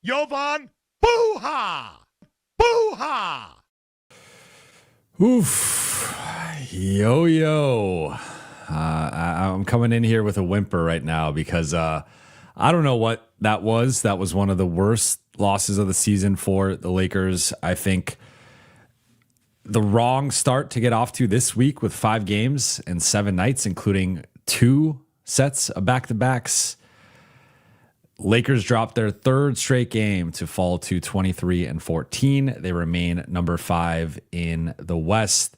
Jovan Buha! Buha! Oof. Yo. I'm coming in here with a whimper right now because I don't know what that was. That was one of the worst losses of the season for the Lakers. I think the wrong start to get off to this week with 5 games and 7 nights, including 2 sets of back-to-backs. Lakers dropped their 3rd straight game to fall to 23-14. They remain number 5 in the West.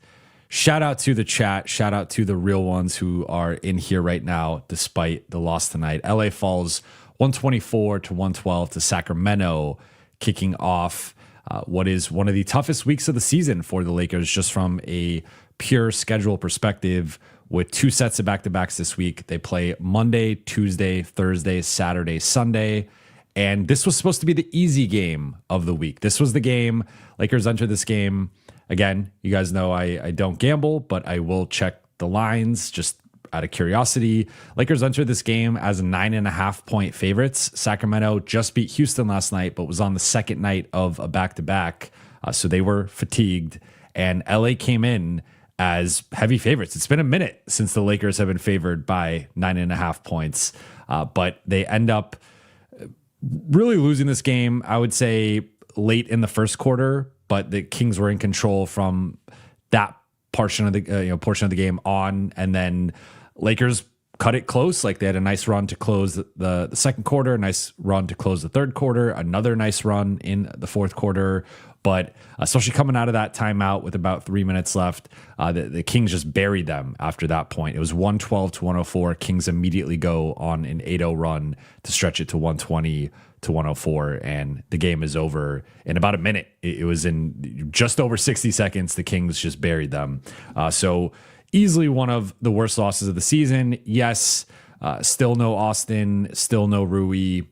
Shout out to the chat. Shout out to the real ones who are in here right now, despite the loss tonight. LA falls 124-112 to Sacramento, kicking off what is one of the toughest weeks of the season for the Lakers, just from a pure schedule perspective. With 2 sets of back-to-backs this week, they play Monday, Tuesday, Thursday, Saturday, Sunday. And this was supposed to be the easy game of the week. This was the game. Lakers enter this game. Again, you guys know I don't gamble, but I will check the lines just out of curiosity. Lakers enter this game as 9.5-point favorites. Sacramento just beat Houston last night, but was on the second night of a back-to-back. So they were fatigued. And LA came in as heavy favorites. It's been a minute since the Lakers have been favored by 9.5 points, but they end up really losing this game, I would say, late in the first quarter, but the Kings were in control from that portion of the game on, and then Lakers cut it close. Like, they had a nice run to close the second quarter, a nice run to close the third quarter, another nice run in the fourth quarter. But especially coming out of that timeout with about 3 minutes left, the Kings just buried them after that point. It was 112-104. Kings immediately go on an 8-0 run to stretch it to 120-104, and the game is over in about a minute. It was in just over 60 seconds. The Kings just buried them. So easily one of the worst losses of the season. Yes, still no Austin, still no Rui,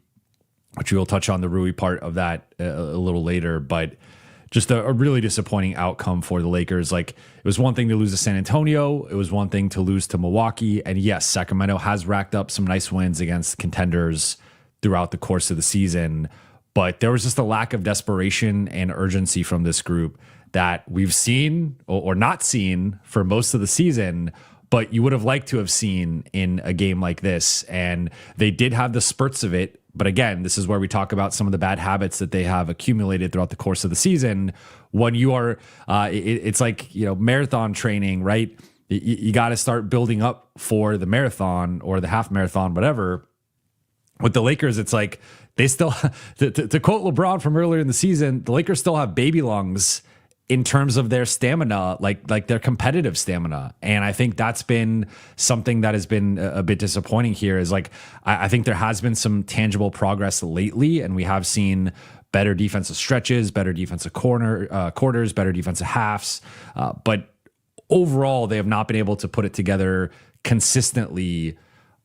which we will touch on the Rui part of that a little later, but just a really disappointing outcome for the Lakers. Like, it was one thing to lose to San Antonio. It was one thing to lose to Milwaukee. And yes, Sacramento has racked up some nice wins against contenders throughout the course of the season. But there was just a lack of desperation and urgency from this group that we've seen or not seen for most of the season, but you would have liked to have seen in a game like this. And they did have the spurts of it. But again, this is where we talk about some of the bad habits that they have accumulated throughout the course of the season. When you are, it's like, marathon training, right? You got to start building up for the marathon or the half marathon, whatever. With the Lakers, it's like they still, to quote LeBron from earlier in the season, the Lakers still have baby lungs in terms of their stamina, like their competitive stamina. And I think that's been something that has been a bit disappointing here, is like, I think there has been some tangible progress lately, and we have seen better defensive stretches, better defensive quarters, better defensive halves. But overall, they have not been able to put it together consistently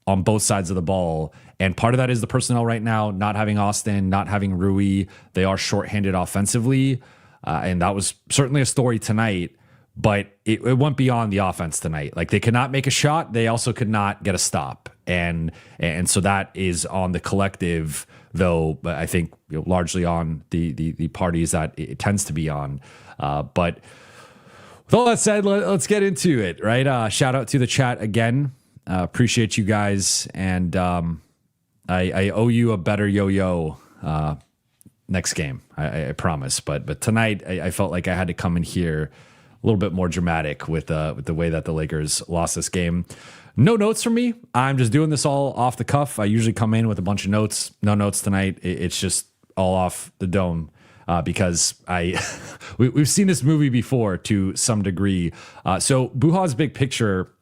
on both sides of the ball. And part of that is the personnel right now, not having Austin, not having Rui. They are shorthanded offensively. And that was certainly a story tonight, but it went beyond the offense tonight. Like, they could not make a shot. They also could not get a stop. And so that is on the collective, though, I think largely on the parties that it tends to be on. But with all that said, let's get into it, right? Shout out to the chat again. Appreciate you guys. And I owe you a better yo-yo next game, I promise. But tonight, I felt like I had to come in here a little bit more dramatic with the way that the Lakers lost this game. No notes from me. I'm just doing this all off the cuff. I usually come in with a bunch of notes. No notes tonight. It's just all off the dome because we've seen this movie before to some degree. So Buha's big picture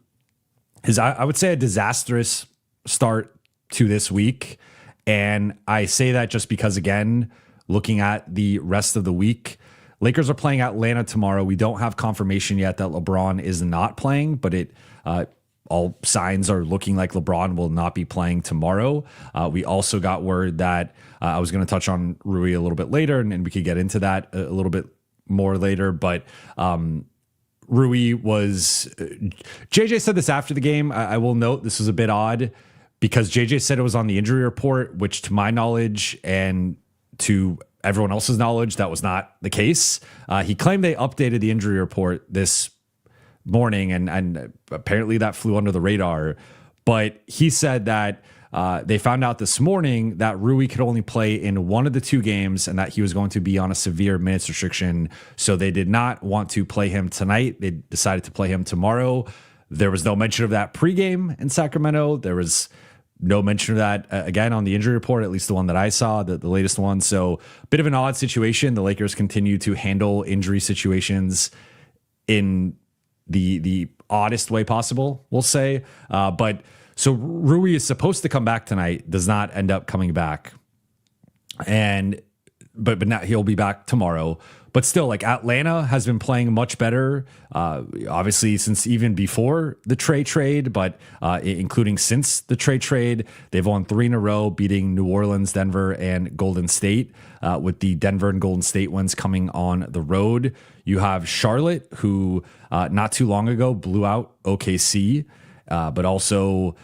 is, I would say, a disastrous start to this week. And I say that just because, again, looking at the rest of the week, Lakers are playing Atlanta tomorrow. We don't have confirmation yet that LeBron is not playing, but all signs are looking like LeBron will not be playing tomorrow. We also got word that I was going to touch on Rui a little bit later, and we could get into that a little bit more later. But Rui was... JJ said this after the game. I will note this was a bit odd because JJ said it was on the injury report, which to my knowledge and to everyone else's knowledge, that was not the case. He claimed they updated the injury report this morning, and apparently that flew under the radar. But he said that they found out this morning that Rui could only play in one of the two games and that he was going to be on a severe minutes restriction. So they did not want to play him tonight. They decided to play him tomorrow. There was no mention of that pregame in Sacramento. There was no mention of that again on the injury report, at least the one that I saw, the latest one. So a bit of an odd situation. The Lakers continue to handle injury situations in the oddest way possible, we'll say. But so Rui is supposed to come back tonight, does not end up coming back. But now he'll be back tomorrow. But still, like, Atlanta has been playing much better, obviously since even before the Trey trade, but including since the Trey trade. They've won 3 in a row, beating New Orleans, Denver, and Golden State, with the Denver and Golden State wins coming on the road. You have Charlotte, who not too long ago blew out OKC, but also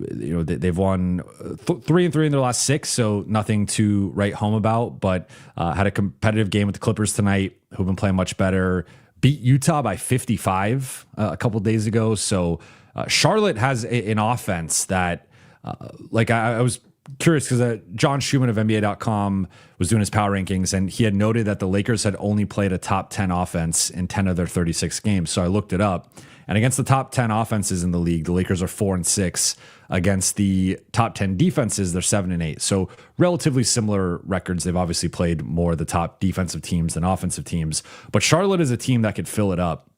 they've won 3-3 in their last 6, so nothing to write home about, but had a competitive game with the Clippers tonight, who've been playing much better. Beat Utah by 55 a couple days ago. So Charlotte has an offense that, I was curious because John Schumann of NBA.com was doing his power rankings, and he had noted that the Lakers had only played a top 10 offense in 10 of their 36 games. So I looked it up. And against the top 10 offenses in the league, the Lakers are 4-6. Against the top 10 defenses, they're 7-8. So relatively similar records. They've obviously played more of the top defensive teams than offensive teams. But Charlotte is a team that could fill it up.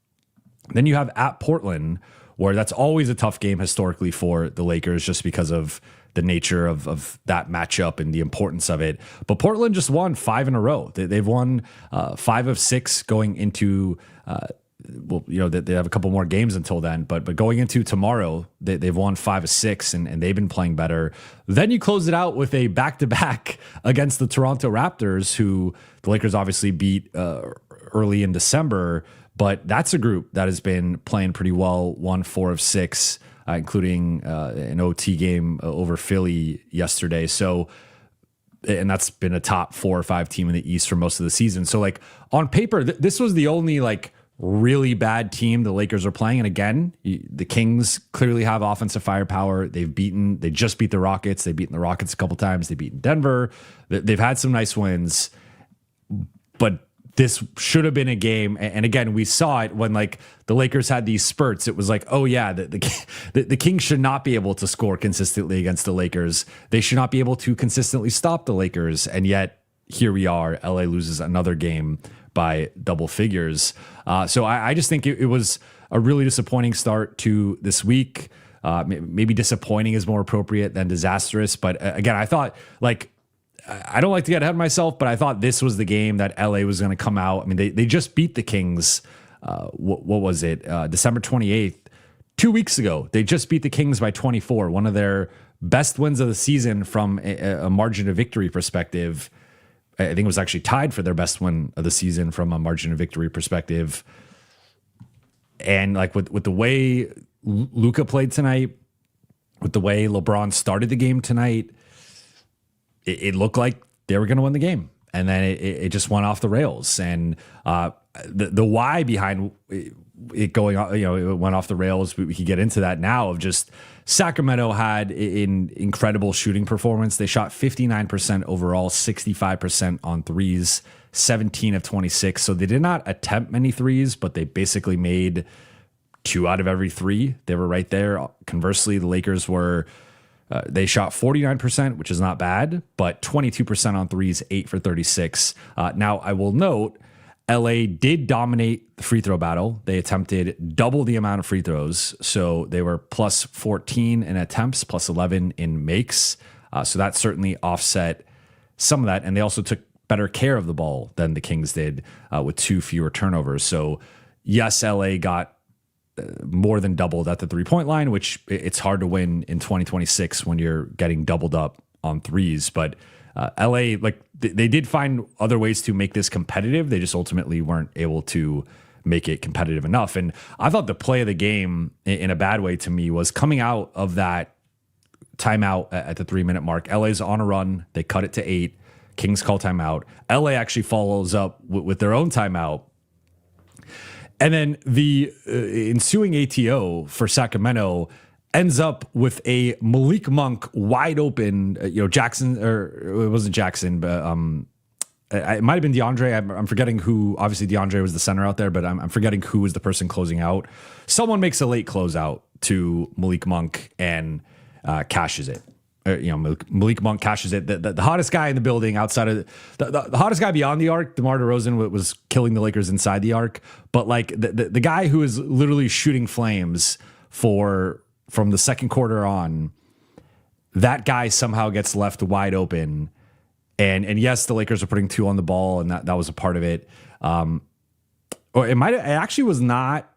Then you have at Portland, where that's always a tough game historically for the Lakers, just because of the nature of that matchup and the importance of it. But Portland just won 5 in a row. They've won 5 of 6 going into they have a couple more games until then, but going into tomorrow, they've won 5 of 6, and they've been playing better. Then you close it out with a back-to-back against the Toronto Raptors, who the Lakers obviously beat early in December, but that's a group that has been playing pretty well, won 4 of 6, including an OT game over Philly yesterday. So, and that's been a top 4 or 5 team in the East for most of the season. So, like, on paper, this was the only, really bad team the Lakers are playing. And again, the Kings clearly have offensive firepower. They just beat the Rockets. They've beaten the Rockets a couple times. They've beaten Denver. They've had some nice wins, but this should have been a game. And again, we saw it when the Lakers had these spurts. It was like, oh yeah, the Kings should not be able to score consistently against the Lakers. They should not be able to consistently stop the Lakers. And yet here we are. LA loses another game by double figures. So I just think it was a really disappointing start to this week. Maybe disappointing is more appropriate than disastrous. But again, I thought, I don't like to get ahead of myself, but I thought this was the game that LA was going to come out. I mean, they just beat the Kings. What was it? December 28th, 2 weeks ago. They just beat the Kings by 24, one of their best wins of the season from a margin of victory perspective. I think it was actually tied for their best win of the season from a margin of victory perspective. And with the way Luka played tonight, with the way LeBron started the game tonight, it looked like they were going to win the game. And then it just went off the rails. And the why behind it going on, it went off the rails. We could get into that now, of just Sacramento had an incredible shooting performance. They shot 59% overall, 65% on threes, 17 of 26. So they did not attempt many threes, but they basically made 2 out of every 3. They were right there. Conversely, the Lakers they shot 49%, which is not bad, but 22% on threes, 8 for 36. Now, I will note, LA did dominate the free throw battle. They attempted double the amount of free throws. So they were plus 14 in attempts, plus 11 in makes. So that certainly offset some of that. And they also took better care of the ball than the Kings did, with 2 fewer turnovers. So yes, LA got more than doubled at the 3-point line, which it's hard to win in 2026 when you're getting doubled up on threes. But LA, they did find other ways to make this competitive. They just ultimately weren't able to make it competitive enough. And I thought the play of the game, in a bad way to me, was coming out of that timeout at the 3-minute mark. LA's on a run. They cut it to 8. Kings call timeout. LA actually follows up with their own timeout. And then the ensuing ATO for Sacramento ends up with a Malik Monk wide open, Jackson, or it wasn't Jackson, but it might have been DeAndre. I'm forgetting who. Obviously, DeAndre was the center out there, but I'm forgetting who was the person closing out. Someone makes a late closeout to Malik Monk and cashes it. Malik Monk cashes it. The hottest guy in the building outside of the hottest guy beyond the arc, DeMar DeRozan, was killing the Lakers inside the arc. But like the guy who is literally shooting flames from the second quarter on, that guy somehow gets left wide open. And yes, the Lakers are putting 2 on the ball, and that was a part of it. Or it actually was not.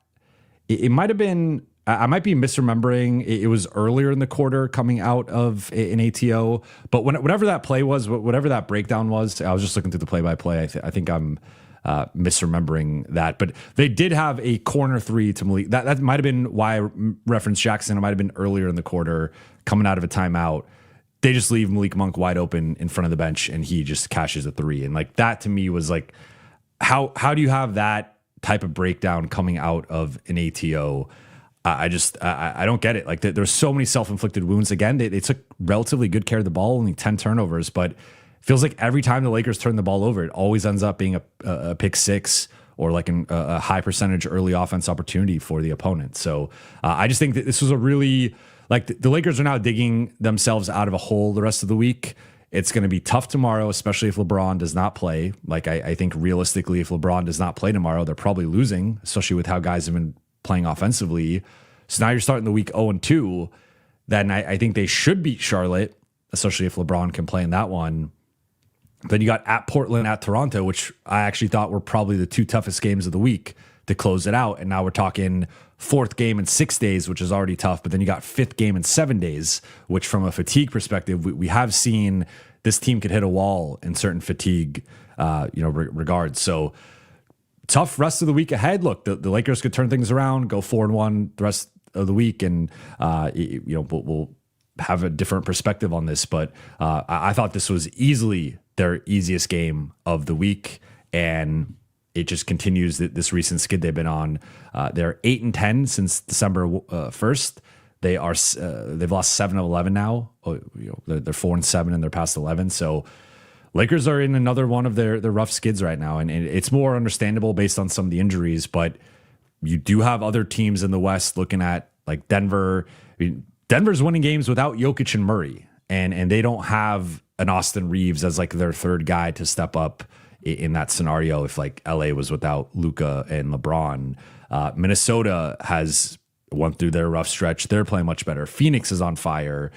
It might have been. I might be misremembering. It was earlier in the quarter coming out of an ATO. But whatever that play was, whatever that breakdown was, I was just looking through the play-by-play. I think I'm misremembering that. But they did have a corner 3 to Malik. That might have been why I referenced Jackson. It might have been earlier in the quarter coming out of a timeout. They just leave Malik Monk wide open in front of the bench, and he just cashes a 3. And like that to me was like, how do you have that type of breakdown coming out of an ATO? I don't get it. Like there's so many self-inflicted wounds. Again, they took relatively good care of the ball, only 10 turnovers, but it feels like every time the Lakers turn the ball over, it always ends up being a pick 6 or like a high percentage early offense opportunity for the opponent. So I just think that this was a really, like the Lakers are now digging themselves out of a hole the rest of the week. It's going to be tough tomorrow, especially if LeBron does not play. Like I think realistically, if LeBron does not play tomorrow, they're probably losing, especially with how guys have been playing offensively. So now you're starting the week 0-2. Then I think they should beat Charlotte, especially if LeBron can play in that one. Then you got at Portland, at Toronto, which I actually thought were probably the 2 toughest games of the week to close it out. And now we're talking 4th game in 6 days, which is already tough. But then you got 5th game in 7 days, which from a fatigue perspective, we have seen this team could hit a wall in certain fatigue, regards. So tough rest of the week ahead. Look, the Lakers could turn things around, go 4-1 the rest of the week, and we'll have a different perspective on this. But I thought this was easily their easiest game of the week, and it just continues this recent skid they've been on. They're 8-10 since December 1st. They've lost 7 of 11 now. They're 4-7 in their past 11. So Lakers are in another one of their rough skids right now, and it's more understandable based on some of the injuries. But you do have other teams in the West looking at like Denver. I mean, Denver's winning games without Jokic and Murray, and they don't have an Austin Reeves as like their third guy to step up in that scenario. If like LA was without Luka and LeBron, Minnesota has went through their rough stretch. They're playing much better. Phoenix is on fire.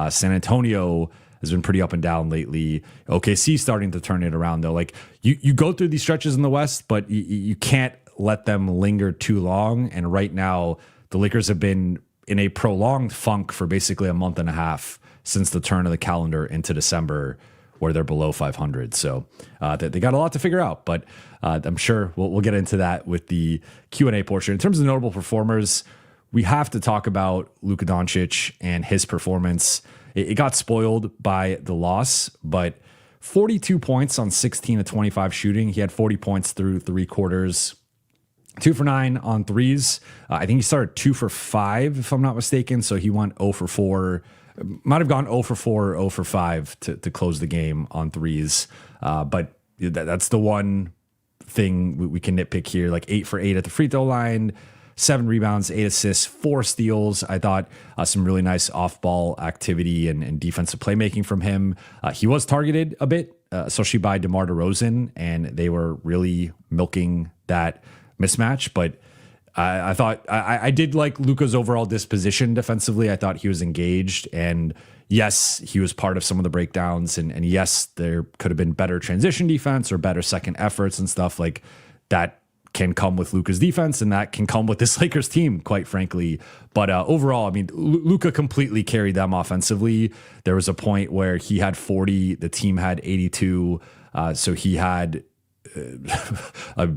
San Antonio has been pretty up and down lately. OKC starting to turn it around though. Like you go through these stretches in the West, but you can't let them linger too long. And right now the Lakers have been in a prolonged funk for basically a month and a half since the turn of the calendar into December, where they're below 500. So they got a lot to figure out, but I'm sure we'll get into that with the Q&A portion. In terms of notable performers, we have to talk about Luka Doncic and his performance. It got spoiled by the loss, but 42 points on 16 of 25 shooting. He had 40 points through 3 quarters, 2 for 9 on threes. I think he started 2 for 5, if I'm not mistaken. So he went 0 for 4. Might have gone 0 for 4 or 0 for 5 to close the game on threes. But that's the one thing we can nitpick here. Like 8 for 8 at the free throw line, 7 rebounds, 8 assists, 4 steals. I thought some really nice off-ball activity and defensive playmaking from him. He was targeted a bit, especially by DeMar DeRozan, and they were really milking that mismatch. But I thought I did like Luka's overall disposition defensively. I thought he was engaged, and yes, he was part of some of the breakdowns, and yes, there could have been better transition defense or better second efforts and stuff like that. Can come with Luka's defense, and that can come with this Lakers team, quite frankly. But overall, I mean, Luka completely carried them offensively. There was a point where he had 40, the team had 82, so he had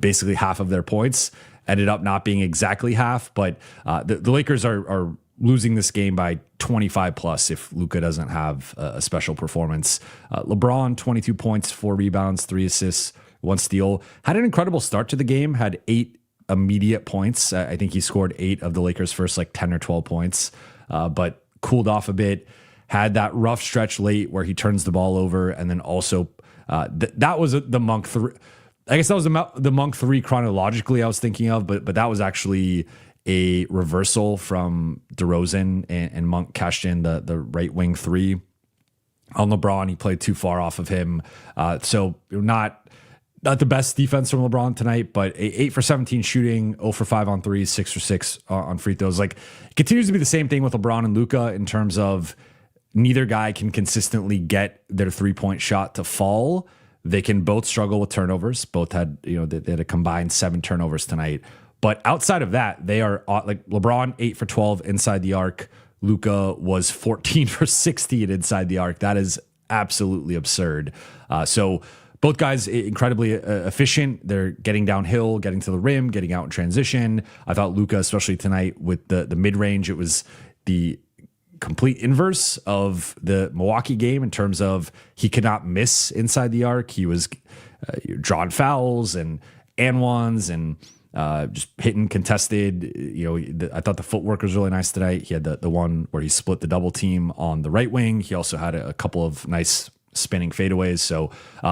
basically half of their points. Ended up not being exactly half, but the Lakers are losing this game by 25 plus if Luka doesn't have a special performance. LeBron, 22 points, 4 rebounds, 3 assists, 1 steal. Had an incredible start to the game, had 8 immediate points. I think he scored 8 of the Lakers' first 10 or 12 points, but cooled off a bit. Had that rough stretch late where he turns the ball over, and then also that was the Monk 3. I guess that was the Monk 3 chronologically I was thinking of, but that was actually a reversal from DeRozan, and Monk cashed in the right wing 3 on LeBron. He played too far off of him. So not the best defense from LeBron tonight, but 8 for 17 shooting, 0 for 5 on threes, 6 for 6 on free throws. It continues to be the same thing with LeBron and Luka in terms of neither guy can consistently get their 3-point shot to fall. They can both struggle with turnovers. Both had, they had a combined 7 turnovers tonight. But outside of that, they are LeBron 8 for 12 inside the arc. Luka was 14 for 16 inside the arc. That is absolutely absurd. So both guys incredibly efficient. They're getting downhill, getting to the rim, getting out in transition. I thought Luka, especially tonight with the mid range, it was the complete inverse of the Milwaukee game in terms of he could not miss inside the arc. He was drawing fouls and ones and just hitting contested. I thought the footwork was really nice tonight. He had the one where he split the double team on the right wing. He also had a couple of nice spinning fadeaways. So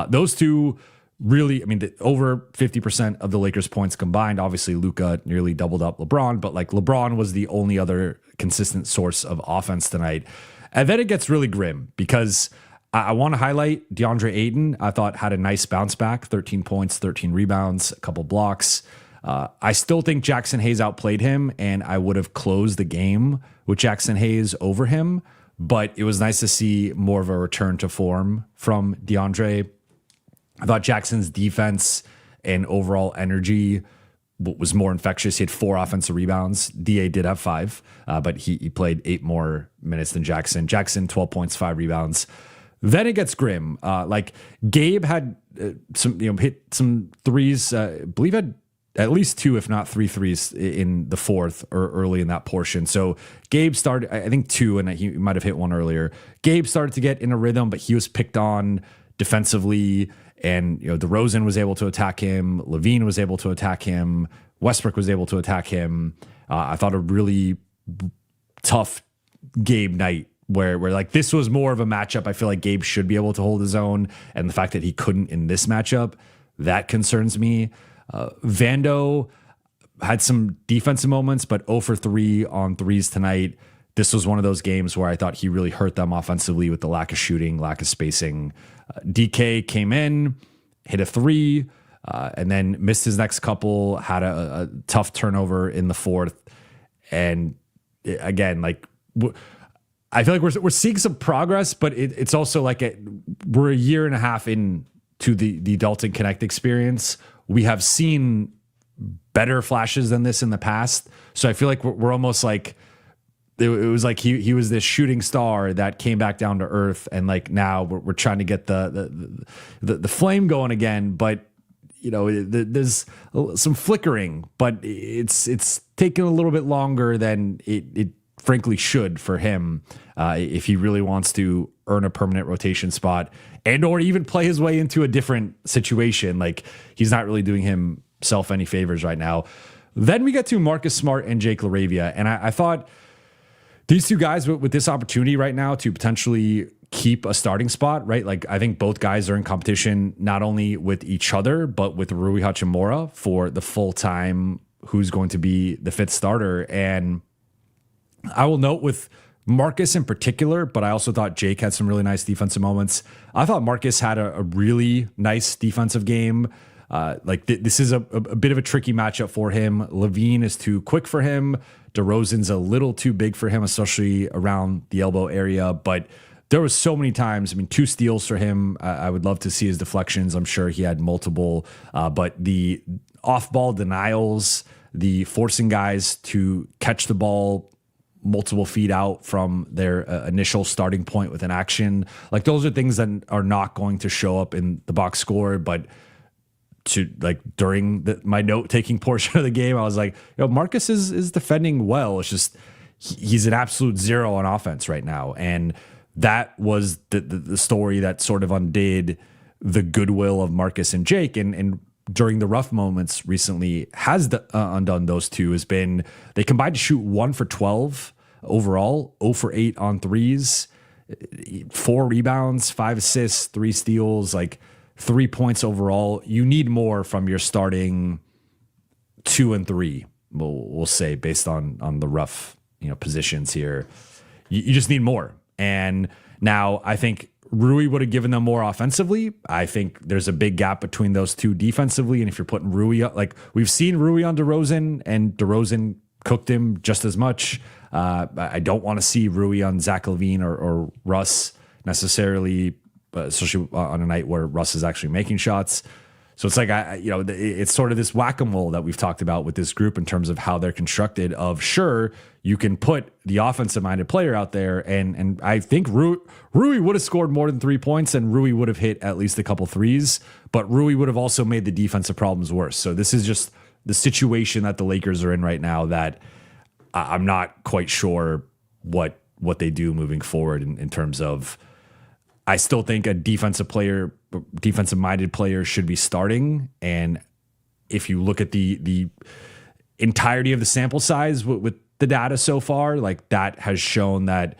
those two really, over 50% of the Lakers' points combined. Obviously, Luka nearly doubled up LeBron, but LeBron was the only other consistent source of offense tonight. And then it gets really grim because I want to highlight Deandre Ayton. I thought had a nice bounce back, 13 points, 13 rebounds, a couple blocks. I still think Jackson Hayes outplayed him, and I would have closed the game with Jackson Hayes over him. But it was nice to see more of a return to form from DeAndre. I thought Jackson's defense and overall energy was more infectious. He had 4 offensive rebounds. DA did have 5, but he played 8 more minutes than Jackson. Jackson, 12 points, 5 rebounds. Then it gets grim. Gabe had hit some threes. I believe had at least 2, if not 3 threes in the fourth or early in that portion. So Gabe started, I think 2, and he might have hit 1 earlier. Gabe started to get in a rhythm, but he was picked on defensively. And, DeRozan was able to attack him. Levine was able to attack him. Westbrook was able to attack him. I thought a really tough Gabe night where this was more of a matchup. I feel like Gabe should be able to hold his own. And the fact that he couldn't in this matchup, that concerns me. Vando had some defensive moments, but 0 for 3 on threes tonight. This was one of those games where I thought he really hurt them offensively with the lack of shooting, lack of spacing. DK came in, hit a 3, and then missed his next couple, had a tough turnover in the fourth. And again, I feel like we're seeing some progress, but it's also we're a year and a half into the Dalton Connect experience. We have seen better flashes than this in the past. So I feel like we're almost it was like he was this shooting star that came back down to earth, and now we're trying to get the flame going again. But there's some flickering, but it's taking a little bit longer than it frankly should for him if he really wants to earn a permanent rotation spot and or even play his way into a different situation. He's not really doing himself any favors right now. Then we get to Marcus Smart and Jake LaRavia, and I thought these two guys with this opportunity right now to potentially keep a starting spot, right? I think both guys are in competition not only with each other, but with Rui Hachimura for the full time who's going to be the 5th starter. And I will note with Marcus in particular, but I also thought Jake had some really nice defensive moments. I thought Marcus had a really nice defensive game. This is a bit of a tricky matchup for him. Levine is too quick for him. DeRozan's a little too big for him, especially around the elbow area. But there was so many times, 2 steals for him. I would love to see his deflections. I'm sure he had multiple. But the off-ball denials, the forcing guys to catch the ball multiple feet out from their initial starting point with an action, those are things that are not going to show up in the box score, but during my note taking portion of the game, I was Marcus is defending well. It's just he's an absolute zero on offense right now. And that was the story that sort of undid the goodwill of Marcus and Jake. And during the rough moments recently has undone those two. Has been they combined to shoot 1 for 12 overall, 0 for 8 on threes, 4 rebounds, 5 assists, 3 steals, like 3 points overall. You need more from your starting 2 and 3. We'll say based on the rough positions here. You just need more. And now I think Rui would have given them more offensively. I think there's a big gap between those two defensively. And if you're putting Rui, like we've seen Rui on DeRozan, and DeRozan cooked him just as much. I don't want to see Rui on Zach LaVine or Russ necessarily, especially on a night where Russ is actually making shots. So it's like, it's sort of this whack-a-mole that we've talked about with this group in terms of how they're constructed of, sure, you can put the offensive-minded player out there, and I think Rui would have scored more than 3 points, and Rui would have hit at least a couple threes, but Rui would have also made the defensive problems worse. So this is just the situation that the Lakers are in right now that I'm not quite sure what they do moving forward in terms of. I still think a defensive-minded player should be starting. And if you look at the entirety of the sample size with the data so far, like that has shown that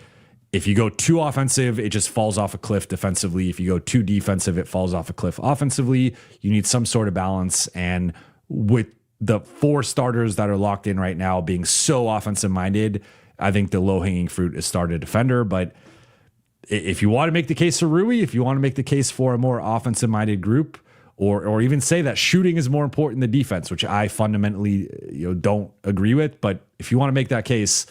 if you go too offensive, it just falls off a cliff defensively. If you go too defensive, it falls off a cliff offensively. You need some sort of balance. And with the 4 starters that are locked in right now being so offensive-minded, I think the low-hanging fruit is start a defender. But if you want to make the case for Rui, if you want to make the case for a more offensive-minded group, or even say that shooting is more important than defense, which I fundamentally don't agree with, but if you want to make that case,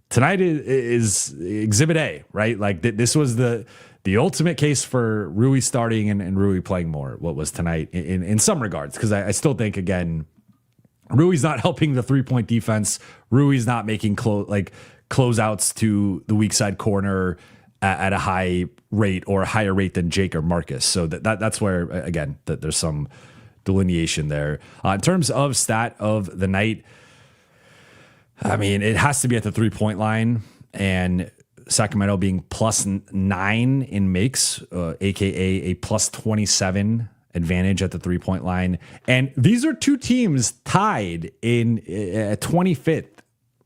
tonight is Exhibit A, right? Like this was the ultimate case for Rui starting and Rui playing more. What was tonight in some regards? Because I still think, again, Rui's not helping the 3-point defense. Rui's not making closeouts to the weak side corner at a high rate or a higher rate than Jake or Marcus. So that's where, again, that there's some delineation there. In terms of stat of the night, I mean, it has to be at the 3-point line, and Sacramento being +9 in makes, AKA a +27 advantage at the 3-point line. And these are two teams tied in 25th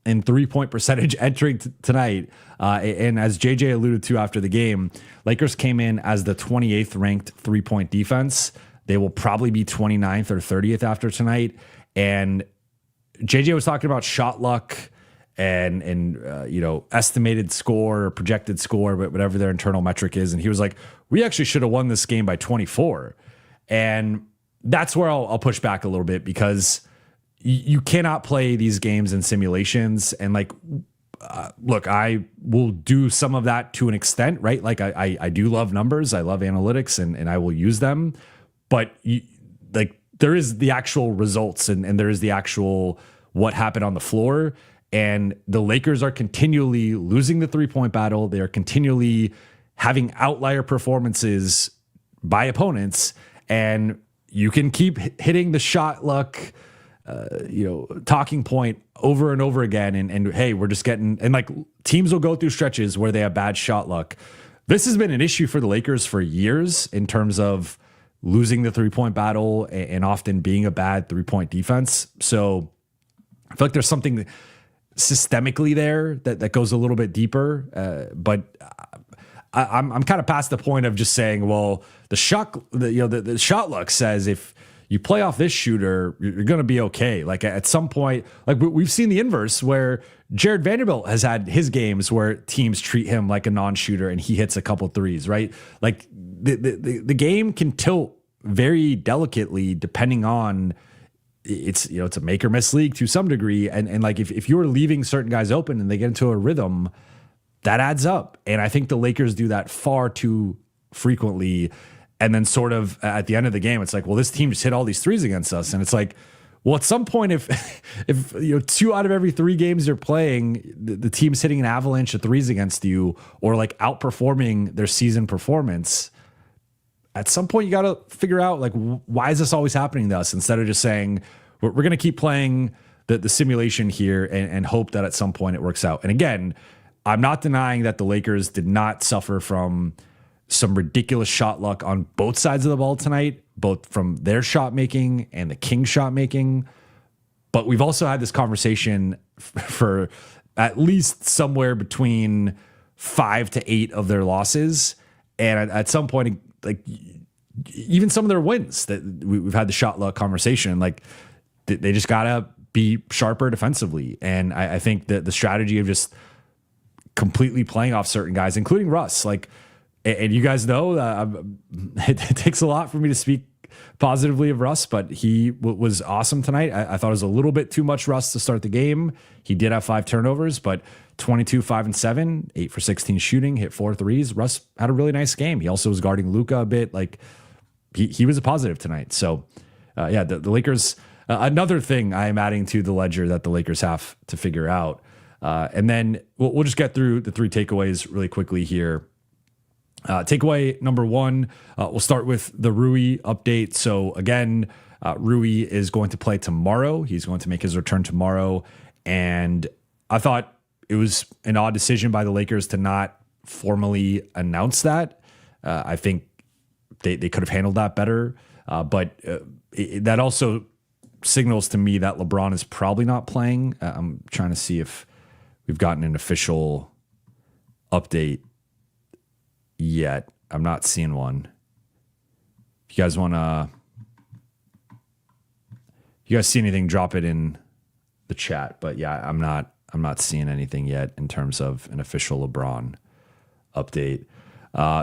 in 3-point percentage entering tonight. And as JJ alluded to after the game, Lakers came in as the 28th ranked 3-point defense. They will probably be 29th or 30th after tonight. And JJ was talking about shot luck and estimated score or projected score, but whatever their internal metric is. And he was like, we actually should have won this game by 24. And that's where I'll push back a little bit, because you cannot play these games in simulations. And look, I will do some of that to an extent, right? Like I do love numbers. I love analytics and I will use them, but there is the actual results and there is the actual what happened on the floor. And the Lakers are continually losing the 3-point battle. They are continually having outlier performances by opponents, and you can keep hitting the shot luck, talking point over and over again. And hey, we're just getting, and teams will go through stretches where they have bad shot luck. This has been an issue for the Lakers for years in terms of losing the 3-point battle and often being a bad 3-point defense. So I feel like there's something systemically there that goes a little bit deeper. But I'm kind of past the point of just saying, well, the shot luck says if you play off this shooter, you're going to be okay. Like at some point, we've seen the inverse where Jared Vanderbilt has had his games where teams treat him like a non-shooter and he hits a couple threes, right? Like the game can tilt very delicately depending on it's a make or miss league to some degree. And if you're leaving certain guys open and they get into a rhythm, that adds up. And I think the Lakers do that far too frequently. And then sort of at the end of the game, it's like, well, this team just hit all these threes against us. And it's like, well, at some point, if 2 out of every 3 games you're playing, the team's hitting an avalanche of threes against you or outperforming their season performance, at some point you got to figure out why is this always happening to us, instead of just saying we're going to keep playing the simulation here and hope that at some point it works out. And again, I'm not denying that the Lakers did not suffer from some ridiculous shot luck on both sides of the ball tonight, both from their shot making and the Kings shot making. But we've also had this conversation for at least somewhere between 5 to 8 of their losses. And at some point, like even some of their wins that we've had the shot luck conversation, like they just got to be sharper defensively. And I think that the strategy of just completely playing off certain guys, including Russ, like, and you guys know it takes a lot for me to speak positively of Russ, but he was awesome tonight. I thought it was a little bit too much Russ to start the game. He did have 5 turnovers, but 22, 5 and 7, 8 for 16 shooting, hit 4 threes. Russ had a really nice game. He also was guarding Luka a bit. Like he was a positive tonight. So the Lakers, another thing I am adding to the ledger that the Lakers have to figure out. And then we'll just get through the 3 takeaways really quickly here. Takeaway number 1, we'll start with the Rui update. So again, Rui is going to play tomorrow. He's going to make his return tomorrow. And I thought it was an odd decision by the Lakers to not formally announce that. I think they could have handled that better. But that also signals to me that LeBron is probably not playing. I'm trying to see if we've gotten an official update yet. I'm not seeing one. If you guys want to, if you guys see anything, drop it in the chat. But yeah, I'm not seeing anything yet in terms of an official LeBron update.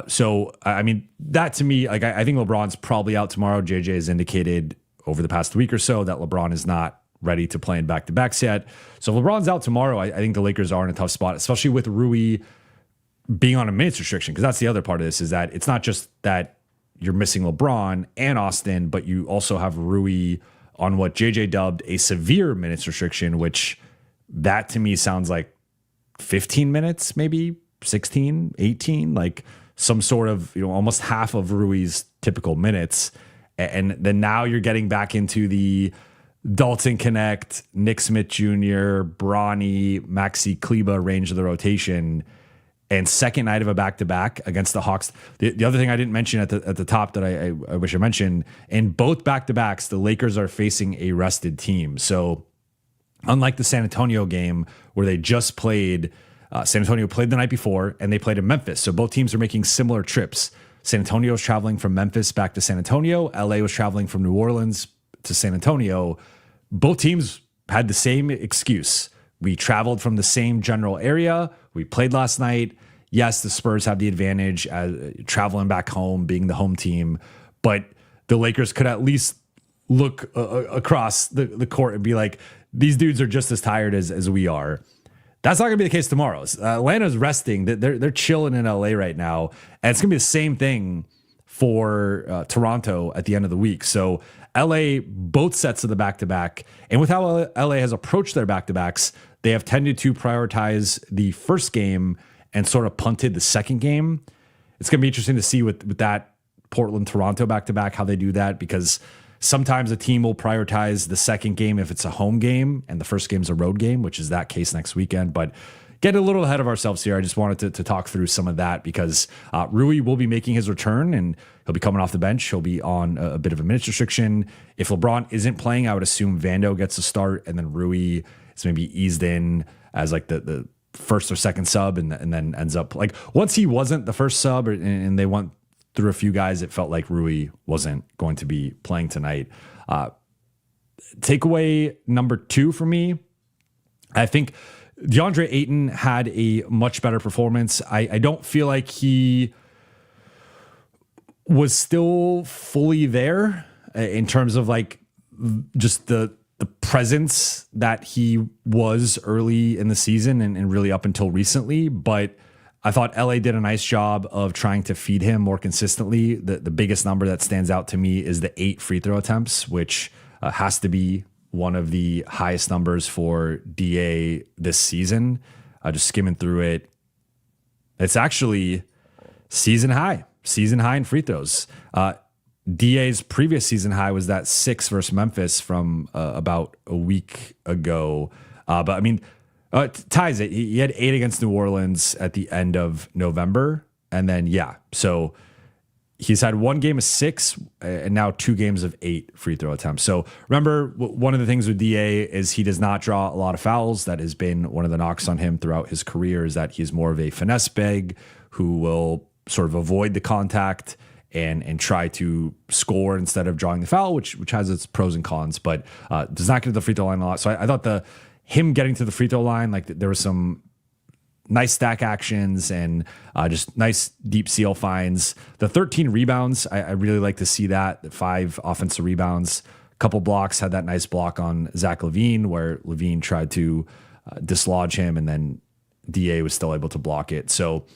So I mean, that to me, like I think LeBron's probably out tomorrow. JJ has indicated over the past week or so that LeBron is not ready to play in back-to-backs yet. So if LeBron's out tomorrow, I think the Lakers are in a tough spot, especially with Rui being on a minutes restriction, because that's the other part of this, is that it's not just that you're missing LeBron and Austin, but you also have Rui on what JJ dubbed a severe minutes restriction, which that to me sounds like 15 minutes, maybe 16, 18, like some sort of, almost half of Rui's typical minutes. And then now you're getting back into the Dalton Connect, Nick Smith Jr., Bronny, Maxi Kleba range of the rotation. And second night of a back-to-back against the Hawks. The other thing I didn't mention at the top that I wish I mentioned, in both back-to-backs, the Lakers are facing a rested team. So unlike the San Antonio game where they just played, San Antonio played the night before and they played in Memphis. So both teams are making similar trips. San Antonio was traveling from Memphis back to San Antonio. LA was traveling from New Orleans to San Antonio. Both teams had the same excuse. We traveled from the same general area. We played last night. Yes, the Spurs have the advantage traveling back home, being the home team, but the Lakers could at least look across the court and be like, these dudes are just as tired as we are. That's not going to be the case tomorrow. Atlanta's resting. They're chilling in LA right now, and it's going to be the same thing for Toronto at the end of the week. So LA, both sets of the back-to-back, and with how LA has approached their back-to-backs, they have tended to prioritize the first game and sort of punted the second game. It's going to be interesting to see with that Portland-Toronto back-to-back how they do that, because sometimes a team will prioritize the second game if it's a home game and the first game's a road game, which is that case next weekend. But get a little ahead of ourselves here. I just wanted to talk through some of that because Rui will be making his return and he'll be coming off the bench. He'll be on a bit of a minutes restriction. If LeBron isn't playing, I would assume Vando gets a start and then Rui is maybe eased in as like the first or second sub and then ends up like once he wasn't the first sub and they went through a few guys, it felt like Rui wasn't going to be playing tonight. Takeaway number 2 for me, I think Deandre Ayton had a much better performance. I don't feel like he was still fully there in terms of like just the presence that he was early in the season and really up until recently. But I thought LA did a nice job of trying to feed him more consistently. The biggest number that stands out to me is the 8 free throw attempts, which has to be one of the highest numbers for DA this season. Just skimming through it, it's actually season high in free throws. DA's previous season high was that 6 versus Memphis from about a week ago. But I mean, ties it. He had 8 against New Orleans at the end of November. And then, so he's had 1 game of 6 and now 2 games of 8 free throw attempts. So remember, one of the things with DA is he does not draw a lot of fouls. That has been one of the knocks on him throughout his career, is that he's more of a finesse big who will sort of avoid the contact and try to score instead of drawing the foul, which has its pros and cons, but does not get to the free throw line a lot. So I thought him getting to the free throw line, like there was some nice stack actions and just nice deep seal finds. The 13 rebounds, I really like to see that. The 5 offensive rebounds, a couple blocks, had that nice block on Zach LaVine where LaVine tried to dislodge him and then DA was still able to block it. So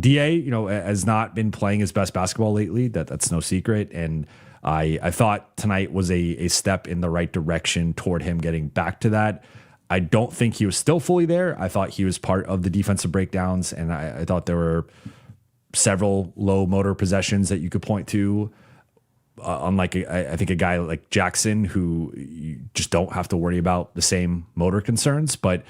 DA, has not been playing his best basketball lately. That's no secret. And I thought tonight was a step in the right direction toward him getting back to that. I don't think he was still fully there. I thought he was part of the defensive breakdowns, and I thought there were several low motor possessions that you could point to. Unlike, I think, a guy like Jackson, who you just don't have to worry about the same motor concerns. But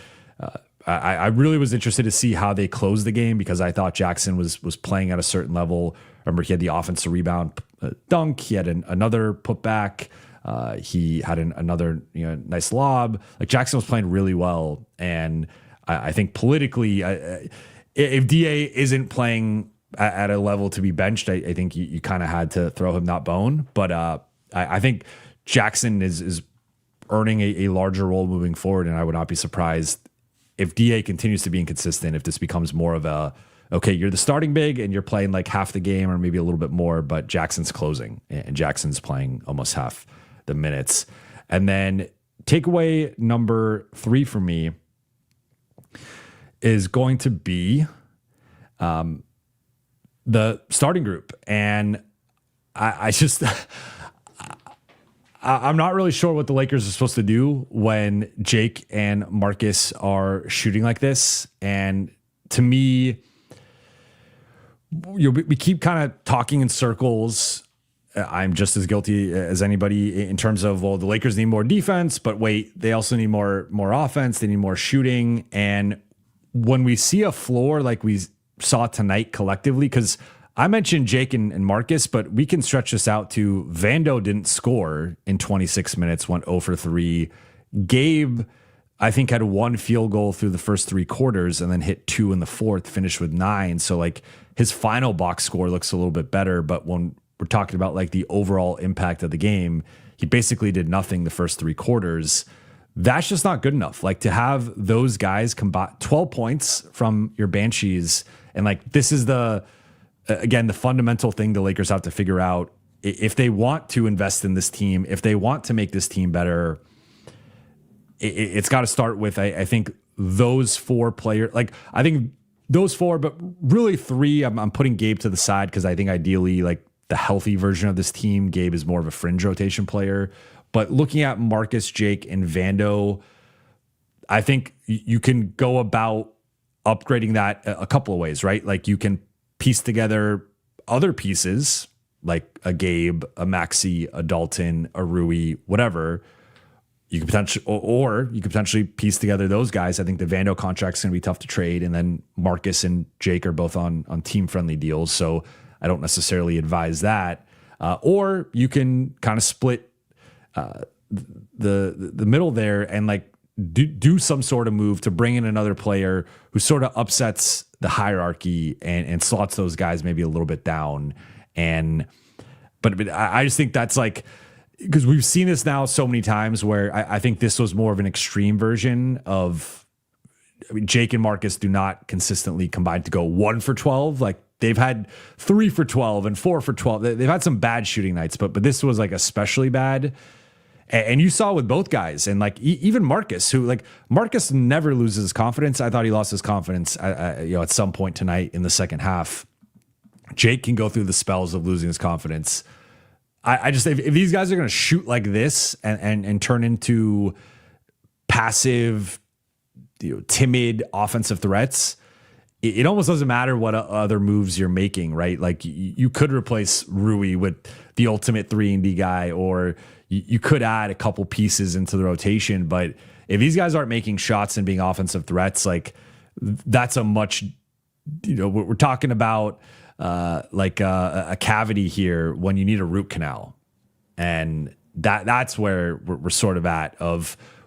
I really was interested to see how they closed the game because I thought Jackson was playing at a certain level. Remember, he had the offensive rebound dunk. He had another putback. He had another nice lob. Like Jackson was playing really well, and I think politically, if DA isn't playing at a level to be benched, I think you kind of had to throw him that bone. But I think Jackson is earning a larger role moving forward, and I would not be surprised if DA continues to be inconsistent, if this becomes more of okay, you're the starting big and you're playing like half the game or maybe a little bit more, but Jackson's closing and Jackson's playing almost half the minutes. And then takeaway number 3 for me is going to be the starting group. And I just... I'm not really sure what the Lakers are supposed to do when Jake and Marcus are shooting like this. And to me, we keep kind of talking in circles. I'm just as guilty as anybody in terms of, well, the Lakers need more defense, but wait, they also need more offense. They need more shooting. And when we see a floor like we saw tonight collectively, because I mentioned Jake and Marcus, but we can stretch this out to Vando didn't score in 26 minutes, went 0 for 3. Gabe, I think, had 1 field goal through the first 3 quarters and then hit 2 in the fourth, finished with 9. So like his final box score looks a little bit better. But when we're talking about like the overall impact of the game, he basically did nothing the first 3 quarters. That's just not good enough. Like to have those guys combine 12 points from your Banshees. And like, this is again, the fundamental thing the Lakers have to figure out if they want to invest in this team, if they want to make this team better, it's got to start with, I think, those 4 players. Like, I think those 4, but really 3, I'm putting Gabe to the side because I think ideally, like, the healthy version of this team, Gabe is more of a fringe rotation player. But looking at Marcus, Jake, and Vando, I think you can go about upgrading that a couple of ways, right? Like, you can piece together other pieces like a Gabe, a Maxi, a Dalton, a Rui, whatever. You could potentially piece together those guys. I think the Vando contract's going to be tough to trade, and then Marcus and Jake are both on team friendly deals, so I don't necessarily advise that. Or you can kind of split the middle there and like do some sort of move to bring in another player who sort of upsets the hierarchy and slots those guys maybe a little bit down. But I just think that's like, because we've seen this now so many times where I think this was more of an extreme version of, I mean, Jake and Marcus do not consistently combine to go 1 for 12. Like they've had 3 for 12 and 4 for 12. They've had some bad shooting nights, but this was like especially bad. And you saw with both guys, and like even Marcus, who like Marcus never loses his confidence. I thought he lost his confidence, at some point tonight in the second half. Jake can go through the spells of losing his confidence. I just if these guys are going to shoot like this and turn into passive, timid offensive threats, it almost doesn't matter what other moves you're making, right? Like you could replace Rui with the ultimate 3-and-D guy, or you could add a couple pieces into the rotation. But if these guys aren't making shots and being offensive threats, like that's a much, we're talking about a cavity here when you need a root canal. And that's where we're sort of at.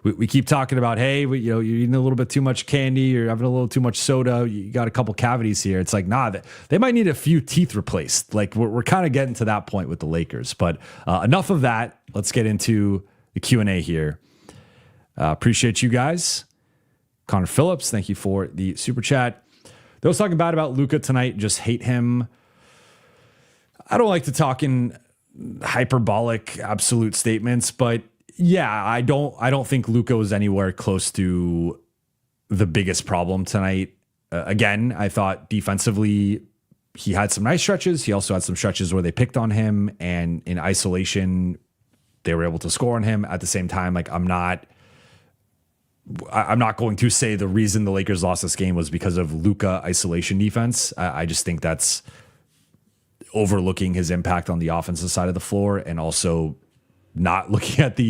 We keep talking about, hey, you're eating a little bit too much candy, you're having a little too much soda, you got a couple cavities here. It's like, nah, they might need a few teeth replaced. Like we're kind of getting to that point with the Lakers. But enough of that. Let's get into the Q&A here. Appreciate you guys. Connor Phillips, thank you for the super chat. Those talking bad about Luka tonight just hate him. I don't like to talk in hyperbolic absolute statements, but yeah, I don't think Luka was anywhere close to the biggest problem tonight. Again, I thought defensively he had some nice stretches. He also had some stretches where they picked on him, and in isolation they were able to score on him. At the same time, like I'm not going to say the reason the Lakers lost this game was because of Luka isolation defense. I just think that's overlooking his impact on the offensive side of the floor, and also not looking at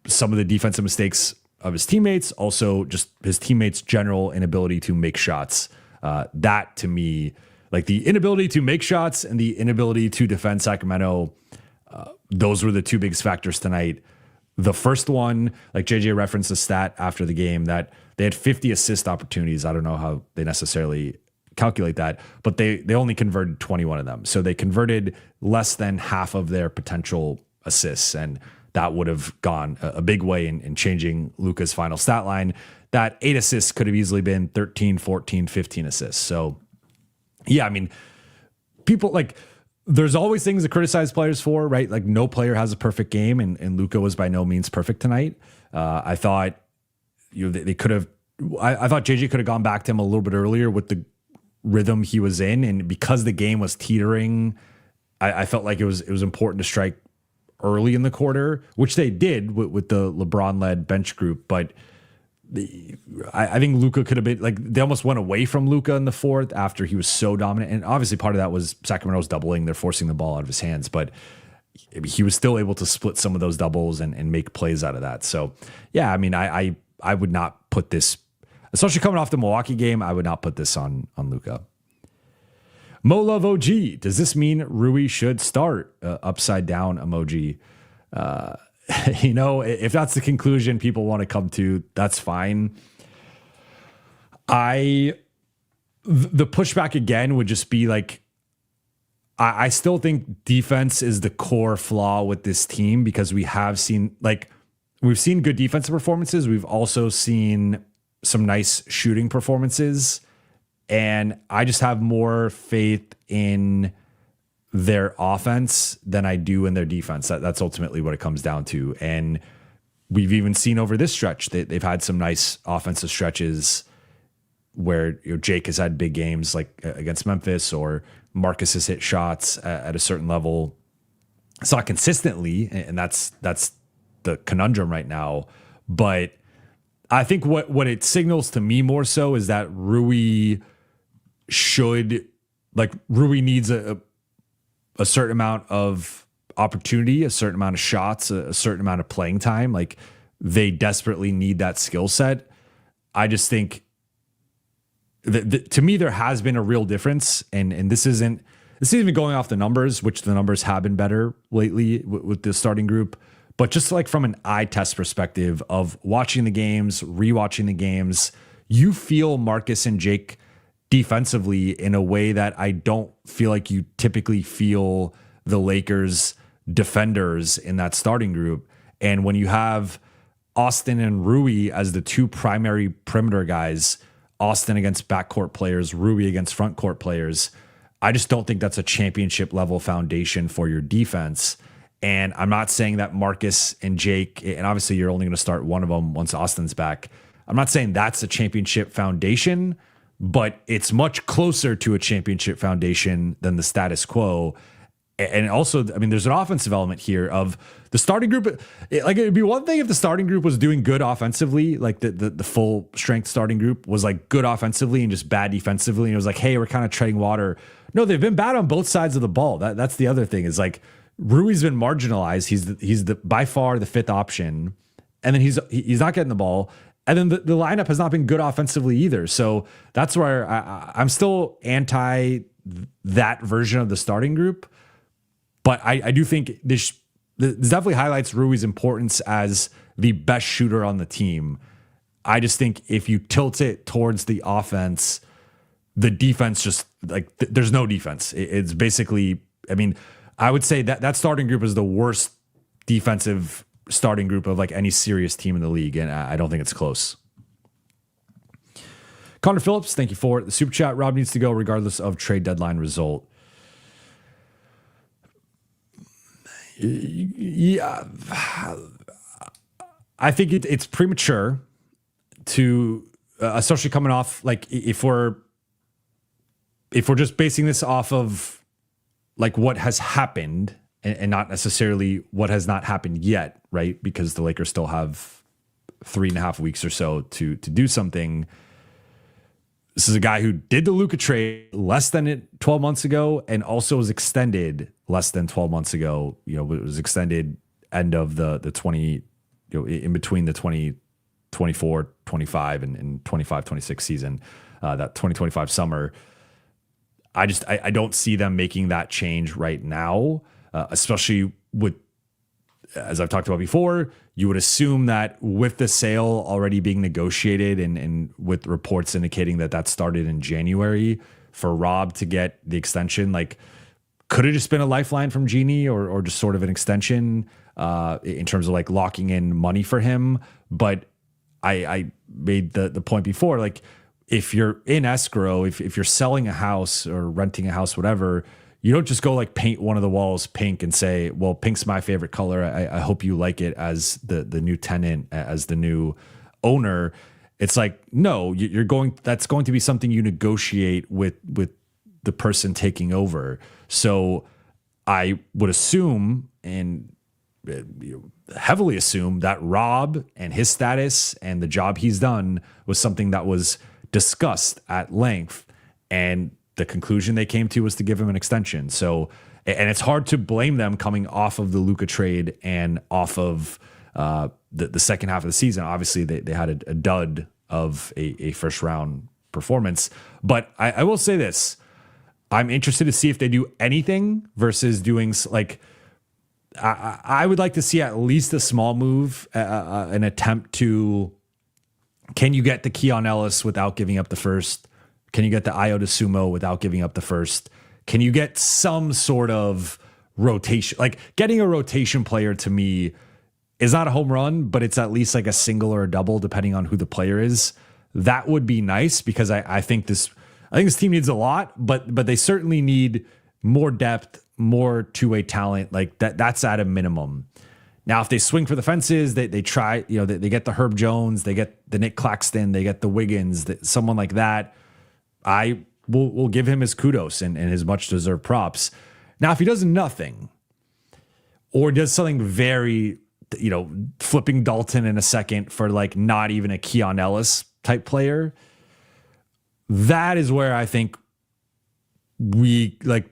some of the defensive mistakes of his teammates. Also, just his teammates' general inability to make shots. That to me, like the inability to make shots and the inability to defend Sacramento, those were the two biggest factors tonight. The first one, like JJ referenced a stat after the game that they had 50 assist opportunities. I don't know how they necessarily calculate that, but they only converted 21 of them. So they converted less than half of their potential assists. And that would have gone a big way in changing Luka's final stat line. That 8 assists could have easily been 13, 14, 15 assists. So yeah, I mean, people like, there's always things to criticize players for, right? Like no player has a perfect game, and Luka was by no means perfect tonight. I thought, they could have. I thought JJ could have gone back to him a little bit earlier with the rhythm he was in, and because the game was teetering, I felt like it was important to strike early in the quarter, which they did with the LeBron-led bench group, but. I think Luka could have been like, they almost went away from Luka in the fourth after he was so dominant. And obviously part of that was Sacramento's doubling. They're forcing the ball out of his hands, but he was still able to split some of those doubles and make plays out of that. So yeah, I mean, I would not put this, especially coming off the Milwaukee game, I would not put this on Luka. Mo Love OG, does this mean Rui should start? Upside down emoji. If that's the conclusion people want to come to, that's fine. The pushback again would just be like, I still think defense is the core flaw with this team, because we've seen good defensive performances. We've also seen some nice shooting performances, and I just have more faith in their offense than I do in their defense. That's ultimately what it comes down to. And we've even seen over this stretch that they've had some nice offensive stretches where Jake has had big games like against Memphis, or Marcus has hit shots at a certain level. It's not consistently, and that's the conundrum right now. But I think what it signals to me more so is that Rui needs a certain amount of opportunity, a certain amount of shots, a certain amount of playing time. Like they desperately need that skill set. I just think that to me, there has been a real difference. And this isn't even going off the numbers, which the numbers have been better lately with the starting group, but just like from an eye test perspective of watching the games, rewatching the games, you feel Marcus and Jake defensively in a way that I don't feel like you typically feel the Lakers defenders in that starting group. And when you have Austin and Rui as the two primary perimeter guys, Austin against backcourt players, Rui against frontcourt players, I just don't think that's a championship level foundation for your defense. And I'm not saying that Marcus and Jake, and obviously you're only going to start one of them once Austin's back. I'm not saying that's a championship foundation, but it's much closer to a championship foundation than the status quo. And also, I mean, there's an offensive element here of the starting group. It'd be one thing if the starting group was doing good offensively, like the full strength starting group was like good offensively and just bad defensively. And it was like, hey, we're kind of treading water. No, they've been bad on both sides of the ball. That's the other thing is like Rui's been marginalized. He's by far the fifth option, and then he's not getting the ball. And then the lineup has not been good offensively either. So that's where I'm still anti that version of the starting group. But I do think this definitely highlights Rui's importance as the best shooter on the team. I just think if you tilt it towards the offense, the defense just like there's no defense. It's basically, I mean, I would say that starting group is the worst defensive starting group of like any serious team in the league, and I don't think it's close. Connor Phillips, thank you for the super chat. Rob needs to go regardless of trade deadline result. Yeah, I think it's premature to, especially coming off like if we're just basing this off of like what has happened and not necessarily what has not happened yet, right? Because the Lakers still have 3.5 weeks or so to do something. This is a guy who did the Luka trade less than 12 months ago and also was extended less than 12 months ago. You know, it was extended end of the 20, in between the 2024, 25 and 25, 26 season, that 2025 summer. I don't see them making that change right now, especially with, as I've talked about before, you would assume that with the sale already being negotiated and with reports indicating that started in January, for Rob to get the extension, like could have just been a lifeline from Genie or just sort of an extension in terms of like locking in money for him. But I made the point before, like if you're in escrow, if you're selling a house or renting a house, whatever, you don't just go like paint one of the walls pink and say, well, pink's my favorite color. I hope you like it as the new tenant, as the new owner. It's like, no, that's going to be something you negotiate with the person taking over. So I would assume and heavily assume that Rob and his status and the job he's done was something that was discussed at length, and the conclusion they came to was to give him an extension. So, and it's hard to blame them coming off of the Luka trade and off of the second half of the season. Obviously, they had a dud of a first round performance. But I will say this: I'm interested to see if they do anything versus doing like. I would like to see at least a small move, an attempt to. Can you get the Keon Ellis without giving up the first? Can you get the Ayo Dosunmu without giving up the first? Can you get some sort of rotation? Like getting a rotation player to me is not a home run, but it's at least like a single or a double, depending on who the player is. That would be nice because I think this team needs a lot, but they certainly need more depth, more two-way talent. Like that's at a minimum. Now, if they swing for the fences, they try, they get the Herb Jones, they get the Nick Claxton, they get the Wiggins, someone like that. I will give him his kudos and his much deserved props. Now, if he does nothing or does something very, flipping Dalton in a second for like not even a Keon Ellis type player, that is where I think we like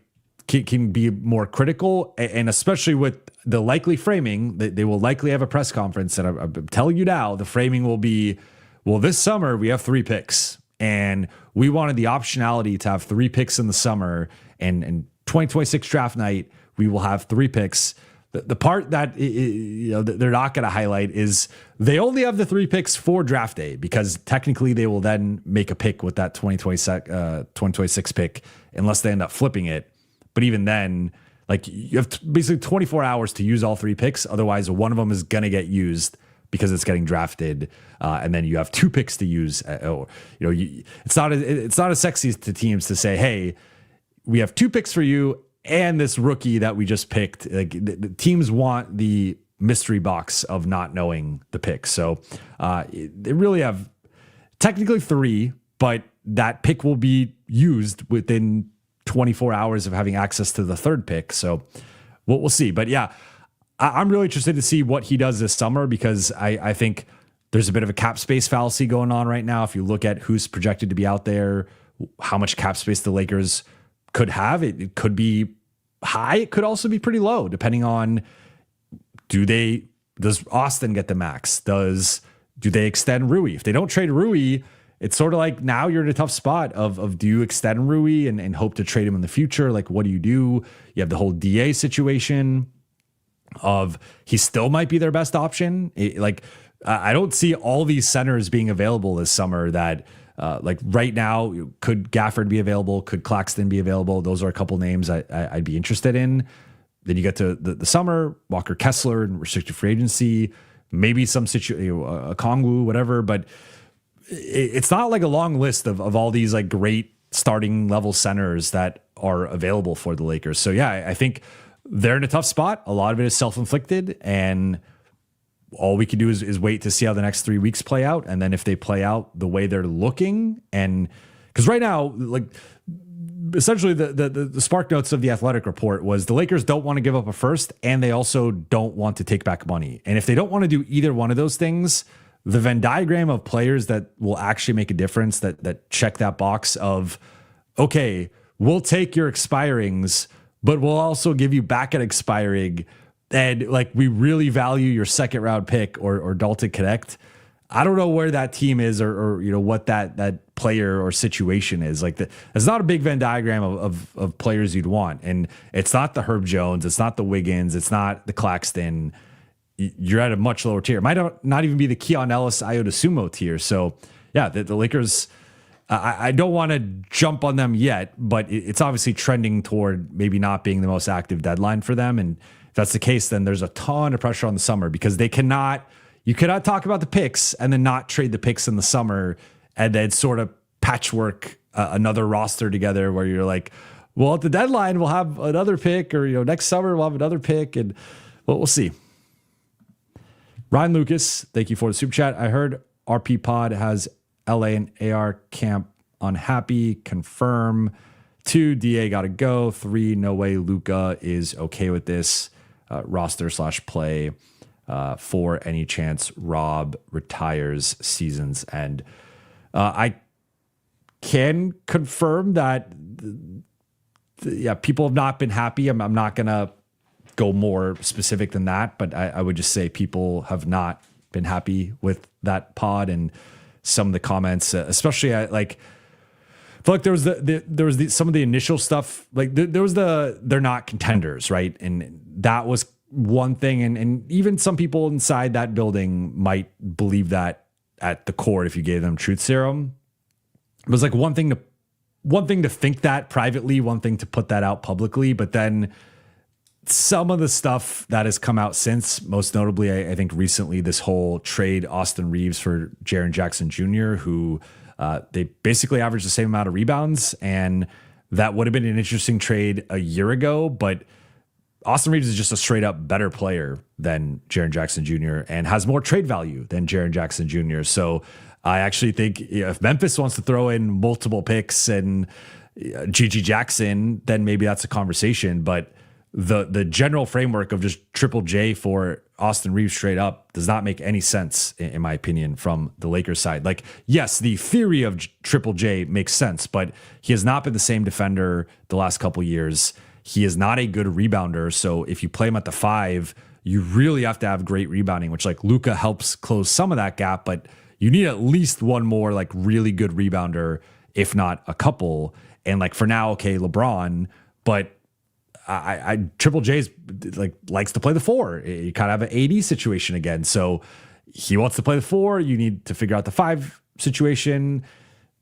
can be more critical, and especially with the likely framing, they will likely have a press conference. And I'm telling you now, the framing will be, well, this summer we have 3 picks and we wanted the optionality to have 3 picks in the summer, and 2026 draft night, we will have 3 picks. The part that they're not going to highlight is they only have the 3 picks for draft day, because technically they will then make a pick with that 2026 pick unless they end up flipping it. But even then, like you have basically 24 hours to use all 3 picks. Otherwise, one of them is going to get used because it's getting drafted, and then you have 2 picks to use. It's not as sexy to teams to say, "Hey, we have 2 picks for you and this rookie that we just picked." Like the teams want the mystery box of not knowing the picks. So they really have technically 3, but that pick will be used within 24 hours of having access to the 3rd pick. So we'll see. But yeah, I'm really interested to see what he does this summer, because I think there's a bit of a cap space fallacy going on right now. If you look at who's projected to be out there, how much cap space the Lakers could have, it could be high. It could also be pretty low, depending on does Austin get the max? Do they extend Rui? If they don't trade Rui, it's sort of like now you're in a tough spot of do you extend Rui and hope to trade him in the future? Like, what do? You have the whole DA situation of he still might be their best option. I don't see all these centers being available this summer that like right now, could Gafford be available? Could Claxton be available? Those are a couple names I'd be interested in. Then you get to the summer, Walker Kessler and restricted free agency, maybe some a Kongwu, whatever, but it's not like a long list of all these like great starting level centers that are available for the Lakers. So yeah, I think they're in a tough spot. A lot of it is self-inflicted, and all we can do is wait to see how the next 3 weeks play out. And then if they play out the way they're looking, and because right now, like essentially the spark notes of the Athletic report was the Lakers don't want to give up a first, and they also don't want to take back money. And if they don't want to do either one of those things, the Venn diagram of players that will actually make a difference, that check that box of, okay, we'll take your expirings, but we'll also give you back at expiring, and like we really value your second round pick or Dalton Connect. I don't know where that team is or what that player or situation is. Like it's not a big Venn diagram of players you'd want. And it's not the Herb Jones, it's not the Wiggins, it's not the Claxton. You're at a much lower tier. It might not even be the Keon Ellis Iota Sumo tier. So yeah, the Lakers, I don't want to jump on them yet, but it's obviously trending toward maybe not being the most active deadline for them. And if that's the case, then there's a ton of pressure on the summer because you cannot talk about the picks and then not trade the picks in the summer and then sort of patchwork another roster together where you're like, well, at the deadline, we'll have another pick, or, next summer we'll have another pick, and we'll see. Ryan Lucas, thank you for the super chat. I heard RP Pod has LA and AR camp unhappy. Confirm. 2, DA got to go. 3, no way Luka is okay with this roster/play. 4, any chance Rob retires season's end. I can confirm that, people have not been happy. I'm not going to go more specific than that, but I would just say people have not been happy with that pod and some of the comments, especially I feel like there was some of the initial stuff, like there was they're not contenders, right? And that was one thing, and even some people inside that building might believe that at the core if you gave them truth serum. It was like one thing to think that privately, one thing to put that out publicly, but then some of the stuff that has come out since, most notably, I think recently, this whole trade Austin Reeves for Jaren Jackson Jr., who they basically averaged the same amount of rebounds, and that would have been an interesting trade a year ago, but Austin Reeves is just a straight up better player than Jaren Jackson Jr. and has more trade value than Jaren Jackson Jr. So I actually think if Memphis wants to throw in multiple picks and Gigi Jackson, then maybe that's a conversation, but the general framework of just Triple J for Austin Reeves straight up does not make any sense, in my opinion, from the Lakers side. Like, yes, the theory of Triple J makes sense, but he has not been the same defender the last couple years. He is not a good rebounder. So if you play him at the 5, you really have to have great rebounding, which like Luka helps close some of that gap, but you need at least one more like really good rebounder, if not a couple. And like for now, okay, LeBron, but I Triple J's likes to play the 4. You kind of have an AD situation again. So he wants to play the 4. You need to figure out the 5 situation.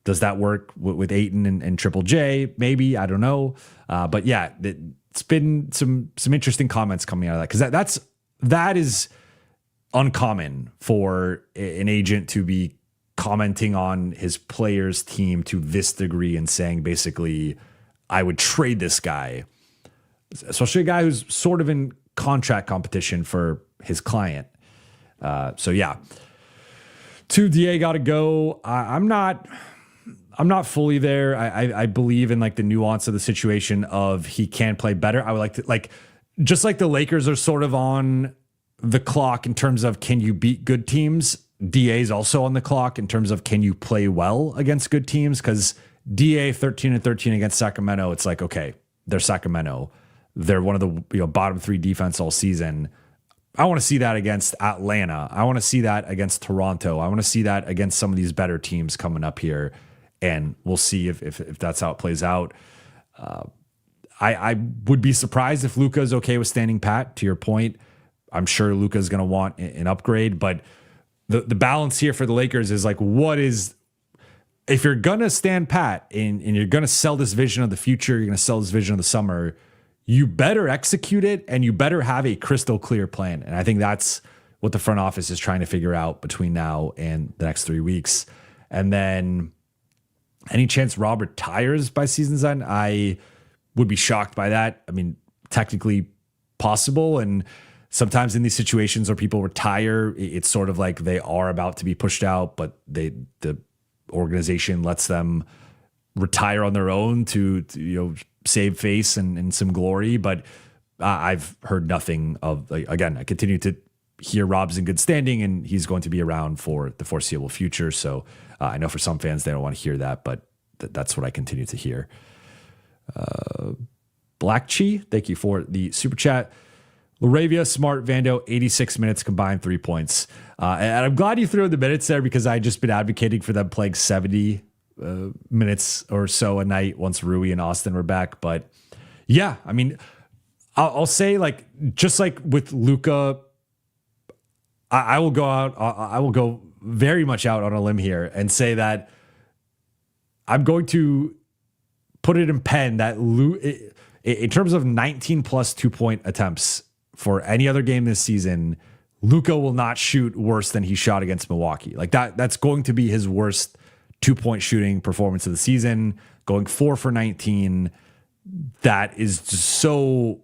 Does that work with Ayton and Triple J? Maybe, I don't know. But yeah, it's been some interesting comments coming out of that, because that is uncommon for an agent to be commenting on his player's team to this degree and saying basically, I would trade this guy. Especially a guy who's sort of in contract competition for his client. So yeah, 2, DA got to go. I'm not fully there. I believe in like the nuance of the situation of he can play better. I would like to just like the Lakers are sort of on the clock in terms of can you beat good teams. DA is also on the clock in terms of can you play well against good teams, because DA 13-13 against Sacramento. It's like, okay, they're Sacramento. they're one of the bottom 3 defense all season. I want to see that against Atlanta. I want to see that against Toronto. I want to see that against some of these better teams coming up here, and we'll see if that's how it plays out. I would be surprised if Luka is okay with standing pat. To your point, I'm sure Luka is going to want an upgrade, but the balance here for the Lakers is like, if you're going to stand pat and you're going to sell this vision of the future, you're going to sell this vision of the summer, you better execute it, and you better have a crystal clear plan. And I think that's what the front office is trying to figure out between now and the next 3 weeks. And then any chance Rob retires by season's end, I would be shocked by that. I mean, technically possible. And sometimes in these situations where people retire, it's sort of like they are about to be pushed out, but the organization lets them retire on their own to save face and some glory. But I've heard nothing of, again, I continue to hear Rob's in good standing and he's going to be around for the foreseeable future. So I know for some fans, they don't want to hear that, but that's what I continue to hear. Black Chi, thank you for the super chat. Laravia, Smart, Vando, 86 minutes combined 3 points. And I'm glad you threw in the minutes there because I just been advocating for them playing 70 minutes or so a night once Rui and Austin were back. But yeah, I mean, I'll say just like with Luka, I will go very much out on a limb here and say that I'm going to put it in pen that in terms of 19 plus 2-point attempts for any other game this season, Luka will not shoot worse than he shot against Milwaukee. That's going to be his worst 2-point shooting performance of the season, going 4 for 19. That is just so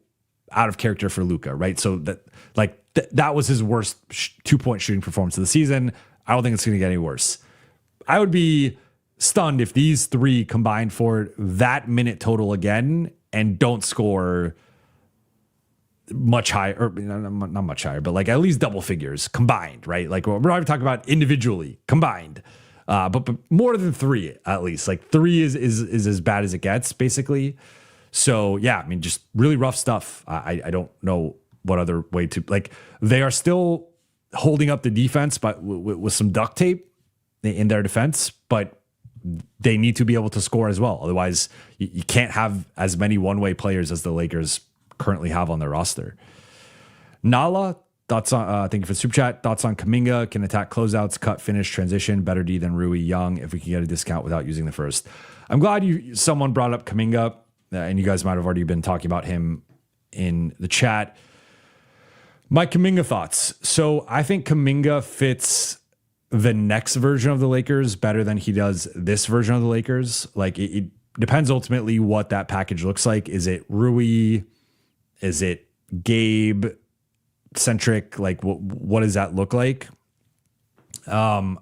out of character for Luka, right? So that was his worst 2-point shooting performance of the season. I don't think it's going to get any worse. I would be stunned if these 3 combined for that minute total again and don't score much higher, or not much higher, but at least double figures combined, right? We're not even talking about individually combined. But more than 3 at least. 3 is as bad as it gets, basically. So yeah, I mean, just really rough stuff. I don't know what other way to they are still holding up the defense, but with some duct tape in their defense, but they need to be able to score as well. Otherwise, you can't have as many one-way players as the Lakers currently have on their roster. Nala, thoughts on, thank you for the super chat. Thoughts on Kuminga, can attack closeouts, cut, finish, transition, better D than Rui. Young, if we can get a discount without using the first. I'm glad someone brought up Kuminga, and you guys might have already been talking about him in the chat. My Kuminga thoughts. So I think Kuminga fits the next version of the Lakers better than he does this version of the Lakers. It depends ultimately what that package looks like. Is it Rui? Is it Gabe centric? What does that look like? I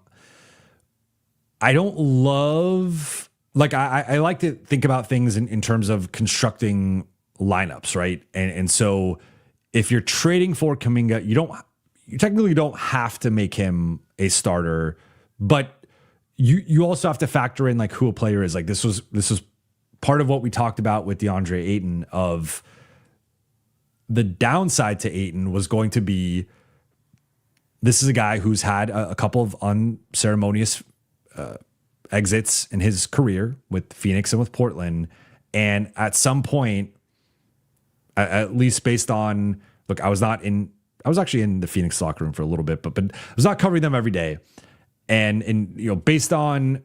don't love, I like to think about things in terms of constructing lineups, right? And so if you're trading for Kuminga, you technically don't have to make him a starter, but you also have to factor in who a player is. This was part of what we talked about with DeAndre Ayton. Of the downside to Ayton was going to be, this is a guy who's had a couple of unceremonious exits in his career with Phoenix and with Portland, and at some point, at least based on I was actually in the Phoenix locker room for a little bit, but I was not covering them every day. And based on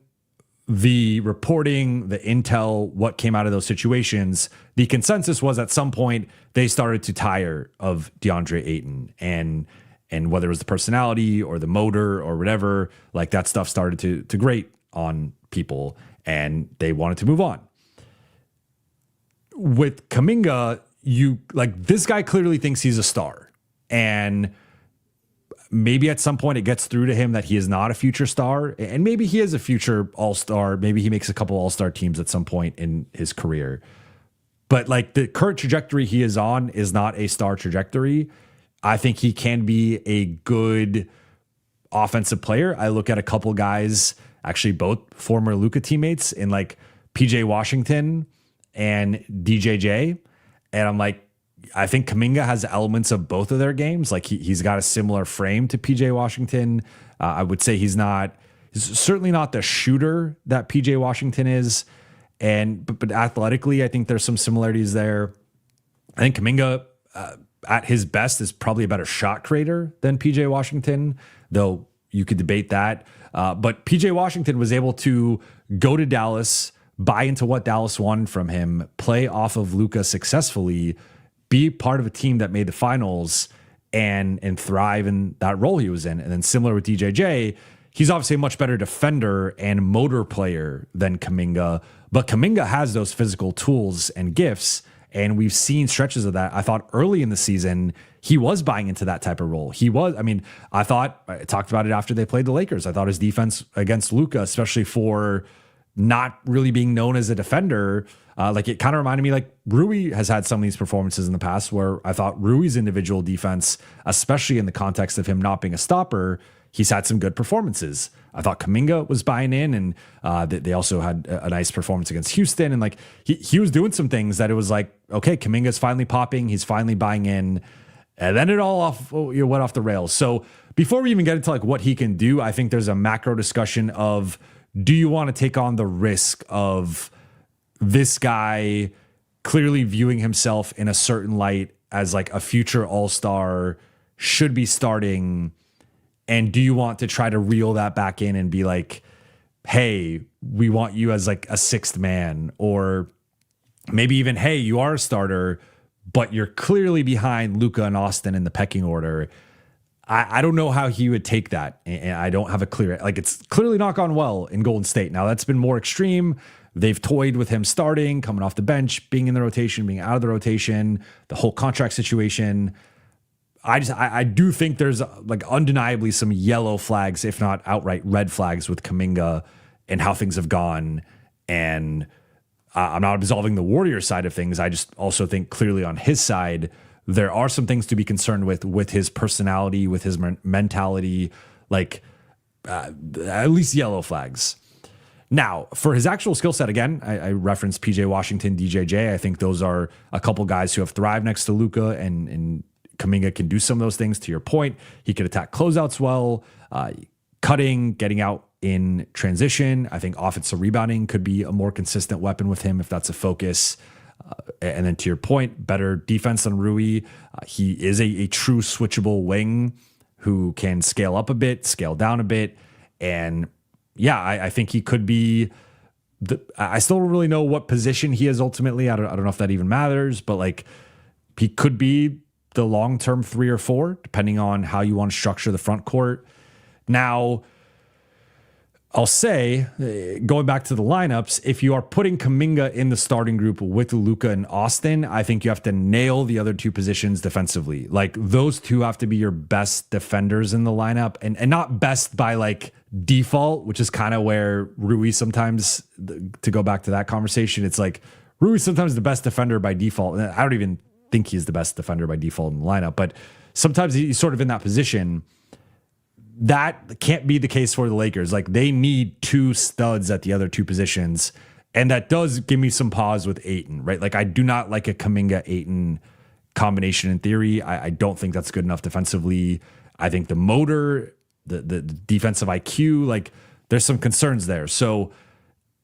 the reporting, the intel, what came out of those situations, the consensus was at some point they started to tire of DeAndre Ayton, and whether it was the personality or the motor or whatever, that stuff started to grate on people and they wanted to move on. With Kuminga, this guy clearly thinks he's a star, and maybe at some point it gets through to him that he is not a future star, and maybe he is a future all-star. Maybe he makes a couple all-star teams at some point in his career. But the current trajectory he is on is not a star trajectory. I think he can be a good offensive player. I look at a couple guys, actually both former Luka teammates, in PJ Washington and DJJ. And I'm I think Kuminga has elements of both of their games. Like he's got a similar frame to PJ Washington. I would say he's certainly not the shooter that PJ Washington is. But athletically, I think there's some similarities there. I think Kuminga at his best is probably a better shot creator than PJ Washington, though you could debate that. But PJ Washington was able to go to Dallas, buy into what Dallas wanted from him, play off of Luka successfully, be part of a team that made the finals and thrive in that role he was in. And then similar with DJJ, he's obviously a much better defender and motor player than Kuminga, but Kuminga has those physical tools and gifts. And we've seen stretches of that. I thought early in the season, he was buying into that type of role. I talked about it after they played the Lakers. I thought his defense against Luka, especially for not really being known as a defender, it kind of reminded me like Rui has had some of these performances in the past where I thought Rui's individual defense, especially in the context of him not being a stopper, he's had some good performances. I thought Kuminga was buying in, and they also had a nice performance against Houston. And like he was doing some things that it was like, okay, Kuminga's finally popping. He's finally buying in. And then it all went off the rails. So before we even get into like what he can do, I think there's a macro discussion of, do you want to take on the risk of this guy clearly viewing himself in a certain light as like a future all-star, should be starting? And do you want to try to reel that back in and be like, hey, we want you as like a sixth man, or maybe even, hey, you are a starter, but you're clearly behind Luka and Austin in the pecking order. I don't know how he would take that. And I don't have a clear, like, it's clearly not gone well in Golden State. Now that's been more extreme. They've toyed with him starting, coming off the bench, being in the rotation, being out of the rotation, the whole contract situation. I do think there's like undeniably some yellow flags, if not outright red flags, with Kuminga and how things have gone. And I'm not absolving the Warriors side of things. I just also think clearly on his side, there are some things to be concerned with his personality, with his mentality, like at least yellow flags. Now, for his actual skill set, again, I referenced PJ Washington, DJJ. I think those are a couple guys who have thrived next to Luka, and Kuminga can do some of those things. To your point, he could attack closeouts well, cutting, getting out in transition. I think offensive rebounding could be a more consistent weapon with him if that's a focus. And then to your point, better defense than Rui. He is a true switchable wing who can scale up a bit, scale down a bit. And yeah, I think he could be I still don't really know what position he is ultimately. I don't know if that even matters, but like he could be the long-term 3 or 4, depending on how you want to structure the front court. Now, I'll say, going back to the lineups, if you are putting Kuminga in the starting group with Luka and Austin, I think you have to nail the other two positions defensively. Like those two have to be your best defenders in the lineup, and not best by like default, which is kind of where Rui sometimes, to go back to that conversation, it's like Rui sometimes the best defender by default. I don't even think he's the best defender by default in the lineup, but sometimes he's sort of in that position. That can't be the case for the Lakers. Like they need two studs at the other two positions. And that does give me some pause with Ayton, right? Like I do not like a Kuminga Ayton combination in theory. I don't think that's good enough defensively. I think the motor, the defensive IQ, like there's some concerns there. So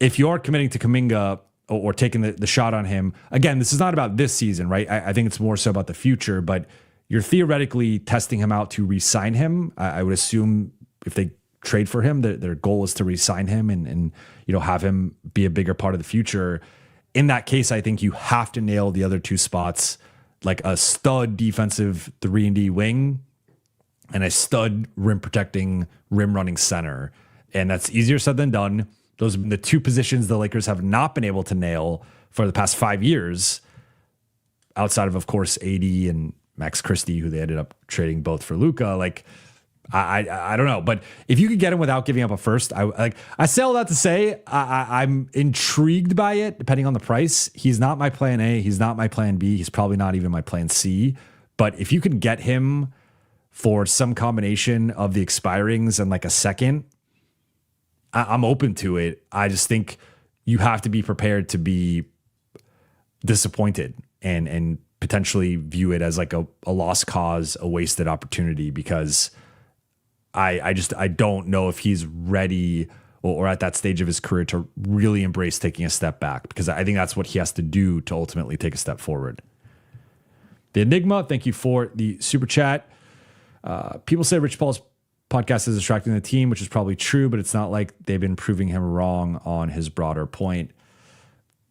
if you are committing to Kuminga or taking the shot on him, again, this is not about this season, right? I think it's more so about the future, but you're theoretically testing him out to re-sign him. I would assume if they trade for him, their goal is to re-sign him and have him be a bigger part of the future. In that case, I think you have to nail the other two spots, like a stud defensive 3-and-D wing and a stud rim protecting, rim running center. And that's easier said than done. Those are the two positions the Lakers have not been able to nail for the past 5 years, outside of course, AD and Max Christie, who they ended up trading both for Luka. Like, I don't know, but if you could get him without giving up a first, I say all that to say I'm intrigued by it. Depending on the price, he's not my plan A, he's not my plan B, he's probably not even my plan C. But if you can get him for some combination of the expirings and like a second, I'm open to it. I just think you have to be prepared to be disappointed and potentially view it as like a lost cause, a wasted opportunity, because I don't know if he's ready or at that stage of his career to really embrace taking a step back, because I think that's what he has to do to ultimately take a step forward. The Enigma, thank you for the super chat. People say Rich Paul's podcast is distracting the team, which is probably true, but it's not like they've been proving him wrong on his broader point.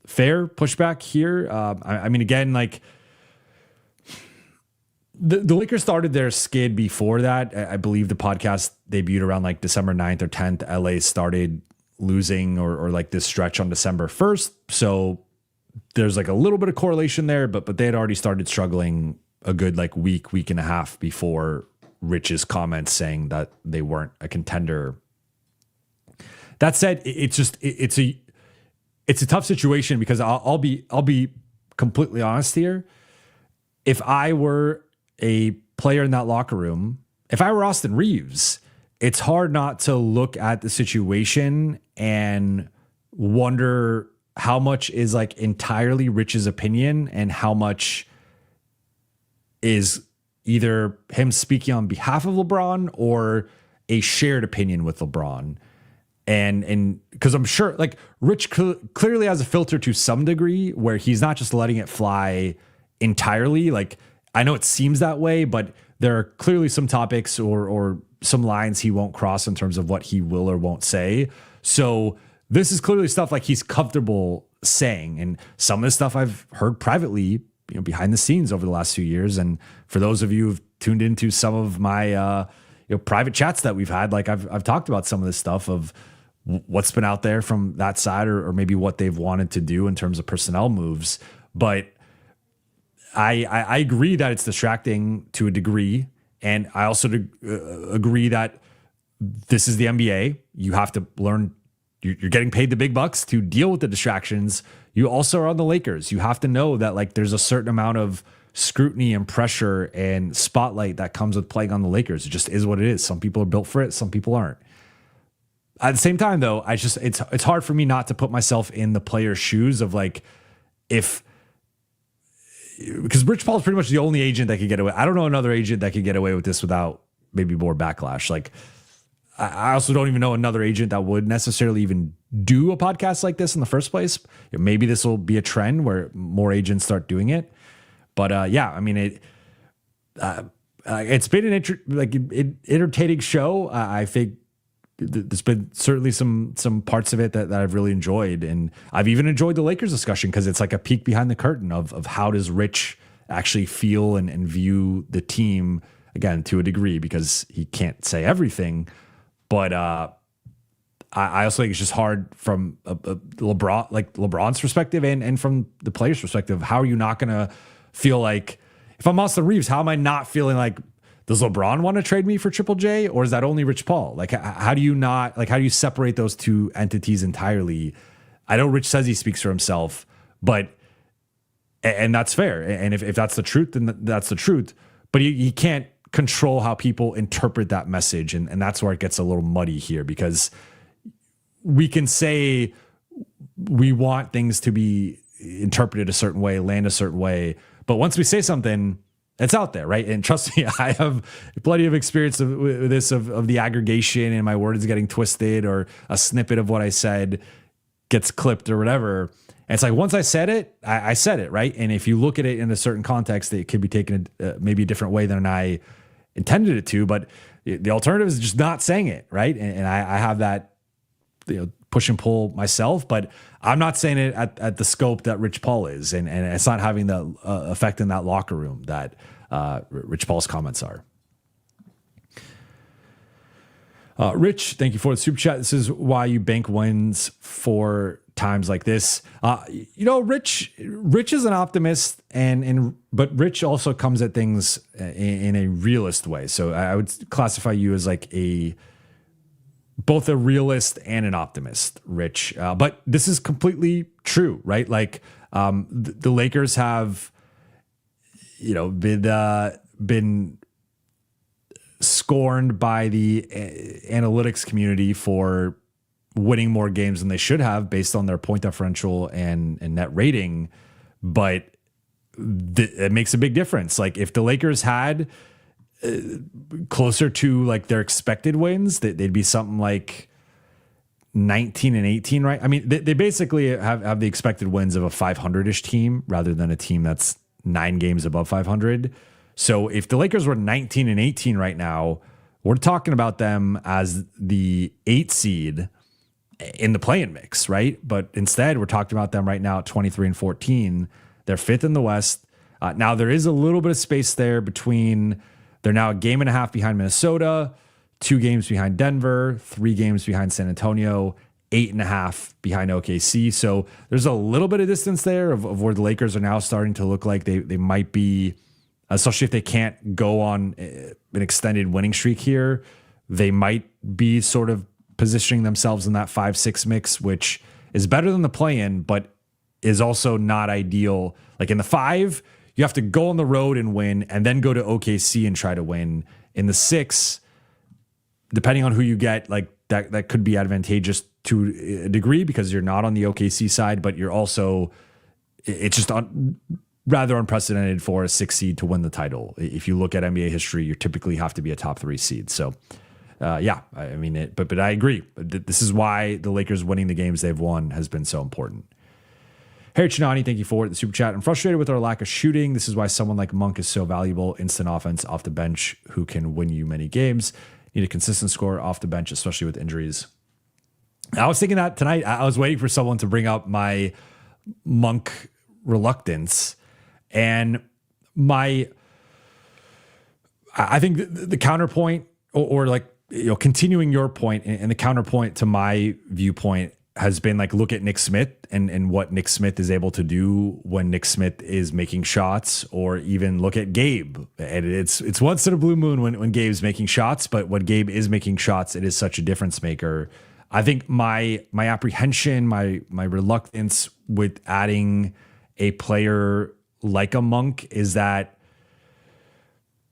Fair pushback here. I mean, again, like the Lakers started their skid before that. I believe the podcast debuted around like December 9th or 10th. LA started losing or like this stretch on December 1st. So there's like a little bit of correlation there, but they had already started struggling a good like week and a half before Rich's comments saying that they weren't a contender. That said, it's a tough situation, because I'll be completely honest here. If I were a player in that locker room, if I were Austin Reeves, it's hard not to look at the situation and wonder how much is like entirely Rich's opinion and how much is either him speaking on behalf of LeBron or a shared opinion with LeBron. And because I'm sure like Rich clearly has a filter to some degree where he's not just letting it fly entirely. Like, I know it seems that way, but there are clearly some topics or some lines he won't cross in terms of what he will or won't say. So this is clearly stuff like he's comfortable saying. And some of the stuff I've heard privately, behind the scenes over the last few years. And for those of you who've tuned into some of my private chats that we've had, like I've talked about some of this stuff of what's been out there from that side, or maybe what they've wanted to do in terms of personnel moves. But I agree that it's distracting to a degree. And I also agree that this is the NBA. You have to learn, you're getting paid the big bucks to deal with the distractions. You also are on the Lakers. You have to know that like there's a certain amount of scrutiny and pressure and spotlight that comes with playing on the Lakers. It just is what it is. Some people are built for it. Some people aren't. At the same time, though, it's hard for me not to put myself in the player's shoes of like, because Rich Paul is pretty much the only agent that could get away. I don't know another agent that could get away with this without maybe more backlash. Like, I also don't even know another agent that would necessarily even do a podcast like this in the first place. Maybe this will be a trend where more agents start doing it. But yeah, I mean, it's been an entertaining show. I think there's been certainly some parts of it that I've really enjoyed. And I've even enjoyed the Lakers discussion because it's like a peek behind the curtain of how does Rich actually feel and view the team, again, to a degree, because he can't say everything. But I also think it's just hard from LeBron's perspective and from the player's perspective. How are you not going to feel like, if I'm Austin Reeves, how am I not feeling like, does LeBron want to trade me for Triple J, or is that only Rich Paul? Like, how do you separate those two entities entirely? I know Rich says he speaks for himself, and that's fair. And if that's the truth, then that's the truth. But he can't control how people interpret that message. And that's where it gets a little muddy here, because we can say we want things to be interpreted a certain way, land a certain way. But once we say something, it's out there, right? And trust me, I have plenty of experience with this, of the aggregation and my words getting twisted, or a snippet of what I said gets clipped or whatever. And it's like, once I said it, I said it, right? And if you look at it in a certain context, it could be taken maybe a different way than I intended it to. But the alternative is just not saying it, right? And I have that push and pull myself, but I'm not saying it at the scope that Rich Paul is, and it's not having the effect in that locker room that Rich Paul's comments are. Rich, thank you for the super chat. This is why you bank wins for times like this. Rich is an optimist, but Rich also comes at things in a realist way. So I would classify you as like both a realist and an optimist, Rich. But this is completely true, right? Like the Lakers have, been scorned by the analytics community for winning more games than they should have based on their point differential and net rating. But it makes a big difference. Like if the Lakers had closer to like their expected wins, they'd be something like 19 and 18, right? I mean, they basically have the expected wins of a 500-ish team rather than a team that's 9 games above 500. So if the Lakers were 19 and 18 right now, we're talking about them as the 8 seed in the play-in mix, right? But instead, we're talking about them right now at 23 and 14. They're 5th in the West. Now, there is a little bit of space there between, they're now a game and a half behind Minnesota, 2 games behind Denver, 3 games behind San Antonio, 8.5 behind OKC. So there's a little bit of distance there of where the Lakers are now starting to look like they might be, especially if they can't go on an extended winning streak here, they might be sort of positioning themselves in that 5-6 mix, which is better than the play-in, but is also not ideal. Like in the 5, you have to go on the road and win and then go to OKC and try to win. In the 6, depending on who you get, like that could be advantageous to a degree because you're not on the OKC side, but you're also, it's just rather unprecedented for a 6 seed to win the title. If you look at NBA history, you typically have to be a top 3 seed. So yeah, I mean, but I agree. This is why the Lakers winning the games they've won has been so important. Harry Chinani, thank you for the super chat. I'm frustrated with our lack of shooting. This is why someone like Monk is so valuable. Instant offense off the bench who can win you many games. Need a consistent score off the bench, especially with injuries. I was thinking that tonight. I was waiting for someone to bring up my Monk reluctance. And I think the counterpoint or like, continuing your point and the counterpoint to my viewpoint has been like, look at Nick Smith and what Nick Smith is able to do when Nick Smith is making shots, or even look at Gabe. And it's once in a blue moon when Gabe's making shots, but when Gabe is making shots, it is such a difference maker. I think my apprehension, my reluctance with adding a player like a Monk is that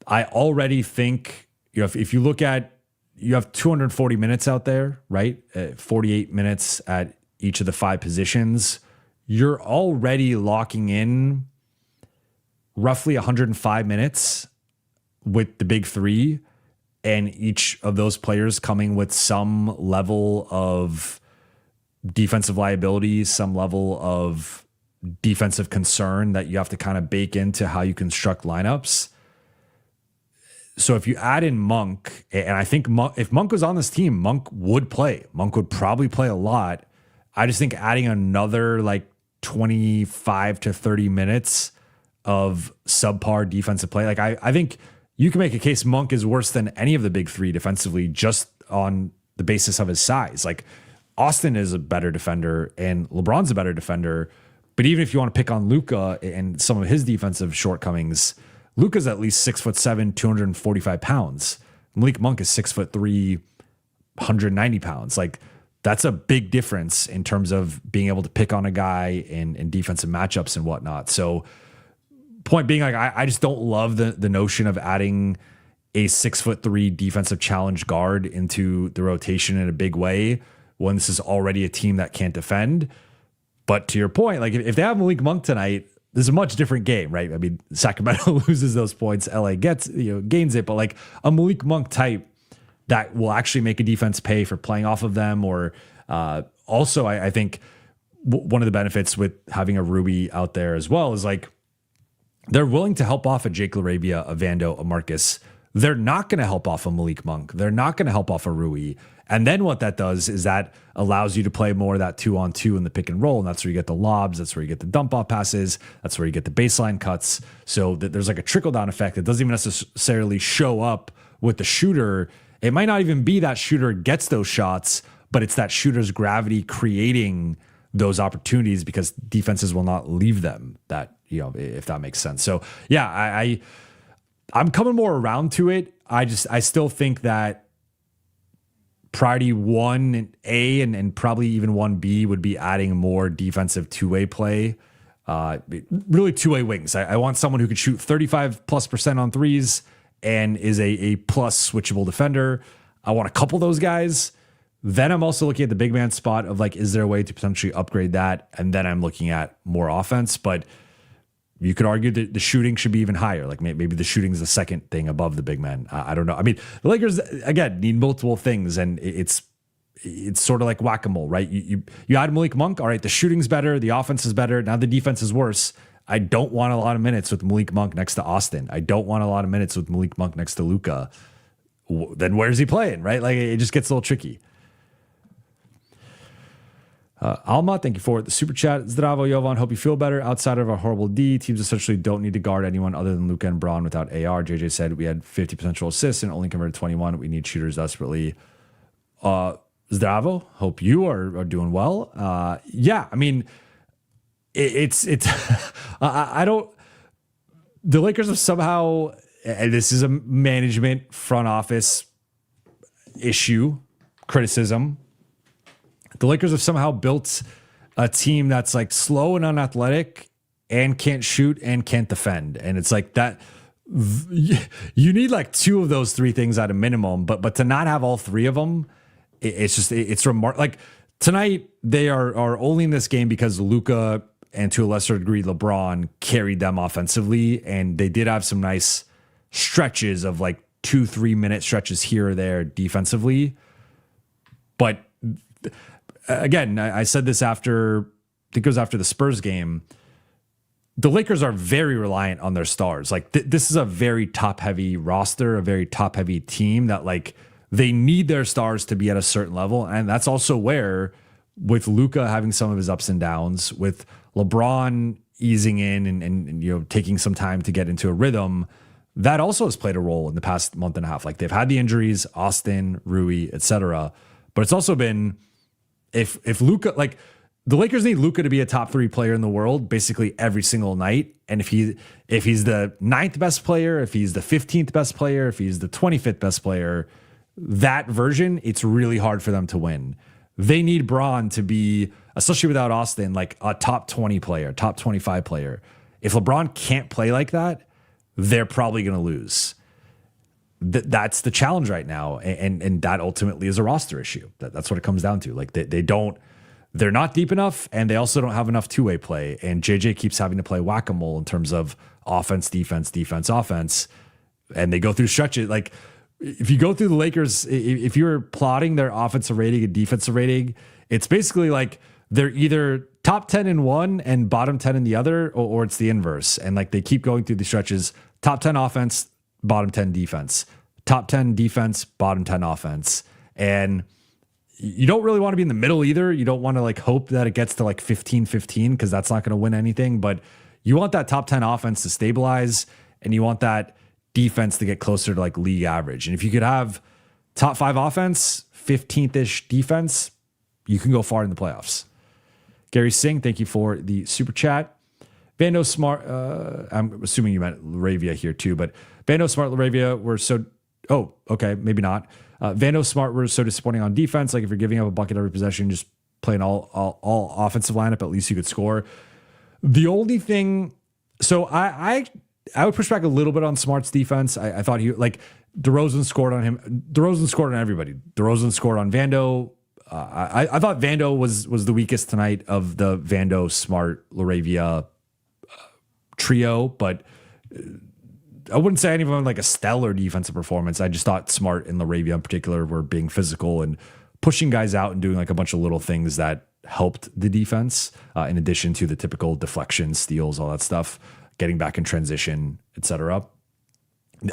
I already think, if you look at, you have 240 minutes out there, right? 48 minutes at each of the 5 positions. You're already locking in roughly 105 minutes with the big 3, and each of those players coming with some level of defensive liability, some level of defensive concern that you have to kind of bake into how you construct lineups. So if you add in Monk, and I think if Monk was on this team, Monk would play. Monk would probably play a lot. I just think adding another like 25 to 30 minutes of subpar defensive play, like I think you can make a case Monk is worse than any of the big 3 defensively just on the basis of his size. Like Austin is a better defender and LeBron's a better defender. But even if you want to pick on Luka and some of his defensive shortcomings, Luka's at least 6'7", 245 pounds. Malik Monk is 6'3", 190 pounds. Like that's a big difference in terms of being able to pick on a guy in defensive matchups and whatnot. So point being, like I just don't love the notion of adding a 6'3" defensive challenge guard into the rotation in a big way when this is already a team that can't defend. But to your point, like if they have Malik Monk tonight, this is a much different game, right? I mean, Sacramento loses those points, LA gains it, but like a Malik Monk type that will actually make a defense pay for playing off of them. Or also, I think one of the benefits with having a Rui out there as well is like they're willing to help off a Jake LaRavia, a Vando, a Marcus. They're not going to help off a Malik Monk. They're not going to help off a Rui. And then what that does is that allows you to play more of that 2-on-2 in the pick and roll. And that's where you get the lobs. That's where you get the dump off passes. That's where you get the baseline cuts. So that there's like a trickle down effect that doesn't even necessarily show up with the shooter. It might not even be that shooter gets those shots, but it's that shooter's gravity creating those opportunities because defenses will not leave them, that, if that makes sense. So yeah, I'm coming more around to it. I still think that priority 1A and probably even 1B would be adding more defensive 2-way play. Really 2-way wings. I want someone who could shoot 35+% on threes and is a plus switchable defender. I want a couple of those guys. Then I'm also looking at the big man spot of like, is there a way to potentially upgrade that? And then I'm looking at more offense. But you could argue that the shooting should be even higher. Like maybe the shooting's the second thing above the big men. I don't know. I mean, the Lakers again need multiple things, and it's sort of like whack-a-mole, right? You add Malik Monk, all right, the shooting's better, the offense is better, now the defense is worse. I don't want a lot of minutes with Malik Monk next to Austin. I don't want a lot of minutes with Malik Monk next to Luka. Then where's he playing, right? Like it just gets a little tricky. Alma, thank you for the super chat. Zdravo, Jovan, hope you feel better. Outside of our horrible D, teams essentially don't need to guard anyone other than Luka and Braun without AR. JJ said we had 50 potential assists and only converted 21. We need shooters desperately. Zdravo, hope you are doing well. Yeah, I mean, it's I don't. The Lakers have somehow, and this is a management front office issue, criticism. The Lakers have somehow built a team that's like slow and unathletic and can't shoot and can't defend. And it's like that. You need like two of those three things at a minimum, but to not have all three of them, it's remarkable. Like tonight, they are only in this game because Luka and to a lesser degree LeBron carried them offensively, and they did have some nice stretches of like 2-3 minute stretches here or there defensively. But again, I said this after, I think it was after the Spurs game. The Lakers are very reliant on their stars. Like this is a very top heavy roster, a very top heavy team that like they need their stars to be at a certain level. And that's also where with Luka having some of his ups and downs, with LeBron easing in and you know, taking some time to get into a rhythm, that also has played a role in the past month and a half. Like they've had the injuries, Austin, Rui, etc. But it's also been, if Luka, like the Lakers need Luka to be a top 3 player in the world basically every single night. And if he's the 9th best player, if he's the 15th best player, if he's the 25th best player, that version, it's really hard for them to win. They need Braun to be, especially without Austin, like a top 20 player, top 25 player. If LeBron can't play like that, they're probably going to lose. That's the challenge right now. And that ultimately is a roster issue. That's what it comes down to. Like they're not deep enough, and they also don't have enough two-way play. And JJ keeps having to play whack-a-mole in terms of offense, defense, defense, offense. And they go through stretches. Like if you go through the Lakers, if you're plotting their offensive rating and defensive rating, it's basically like they're either top 10 in one and bottom 10 in the other, or it's the inverse. And like they keep going through the stretches, top 10 offense, bottom 10 defense, top 10 defense, bottom 10 offense. And you don't really want to be in the middle either. You don't want to like hope that it gets to like 15-15 because that's not going to win anything. But you want that top 10 offense to stabilize, and you want that defense to get closer to like league average. And if you could have top 5 offense, 15th-ish defense, you can go far in the playoffs. Gary Singh, thank you for the super chat. Vando Smart, I'm assuming you meant Laravia here too, but Vando Smart, Laravia were so, oh, okay, maybe not. Vando Smart were so disappointing on defense. Like if you're giving up a bucket every possession, just playing all offensive lineup, at least you could score. The only thing, so I would push back a little bit on Smart's defense. I thought he, like, DeRozan scored on him. DeRozan scored on everybody. DeRozan scored on Vando. I thought Vando was the weakest tonight of the Vando, Smart, Laravia trio, but I wouldn't say any of them like a stellar defensive performance. I just thought Smart and Laravia in particular were being physical and pushing guys out and doing like a bunch of little things that helped the defense, in addition to the typical deflections, steals, all that stuff, getting back in transition, etc.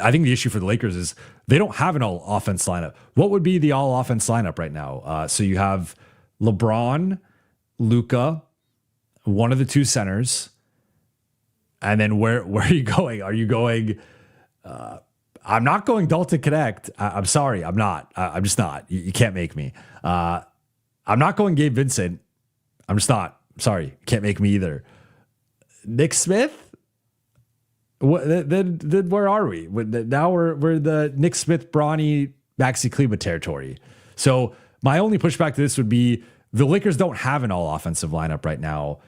I think the issue for the Lakers is they don't have an all offense lineup. What would be the all offense lineup right now? So you have LeBron, Luka, one of the two centers, and then where are you going? Are you going? I'm not going Dalton Connect. I'm sorry, I'm not. I'm just not. You can't make me. I'm not going Gabe Vincent. I'm just not. Sorry, you can't make me either. Nick Smith. What then where are we? Now we're the Nick Smith, Bronny, Maxi Kleba territory. So my only pushback to this would be the Lakers don't have an all offensive lineup right now.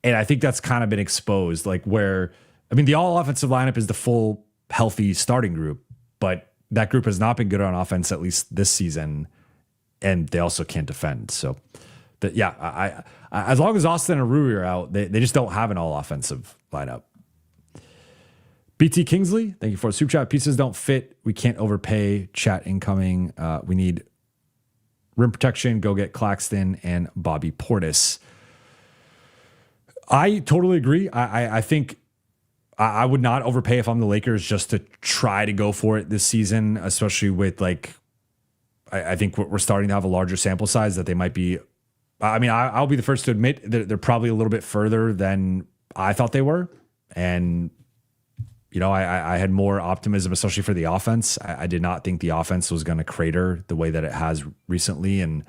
And I think that's kind of been exposed, like where, I mean, the all offensive lineup is the full healthy starting group, but that group has not been good on offense, at least this season. And they also can't defend. So I as long as Austin and Rui are out, they just don't have an all offensive lineup. BT Kingsley, thank you for the super chat. Pieces don't fit. We can't overpay. Chat incoming. We need rim protection. Go get Claxton and Bobby Portis. I totally agree. I think I would not overpay if I'm the Lakers just to try to go for it this season, especially with like, I think we're starting to have a larger sample size that they might be. I mean, I'll be the first to admit they're probably a little bit further than I thought they were. And, you know, I had more optimism, especially for the offense. I did not think the offense was going to crater the way that it has recently. And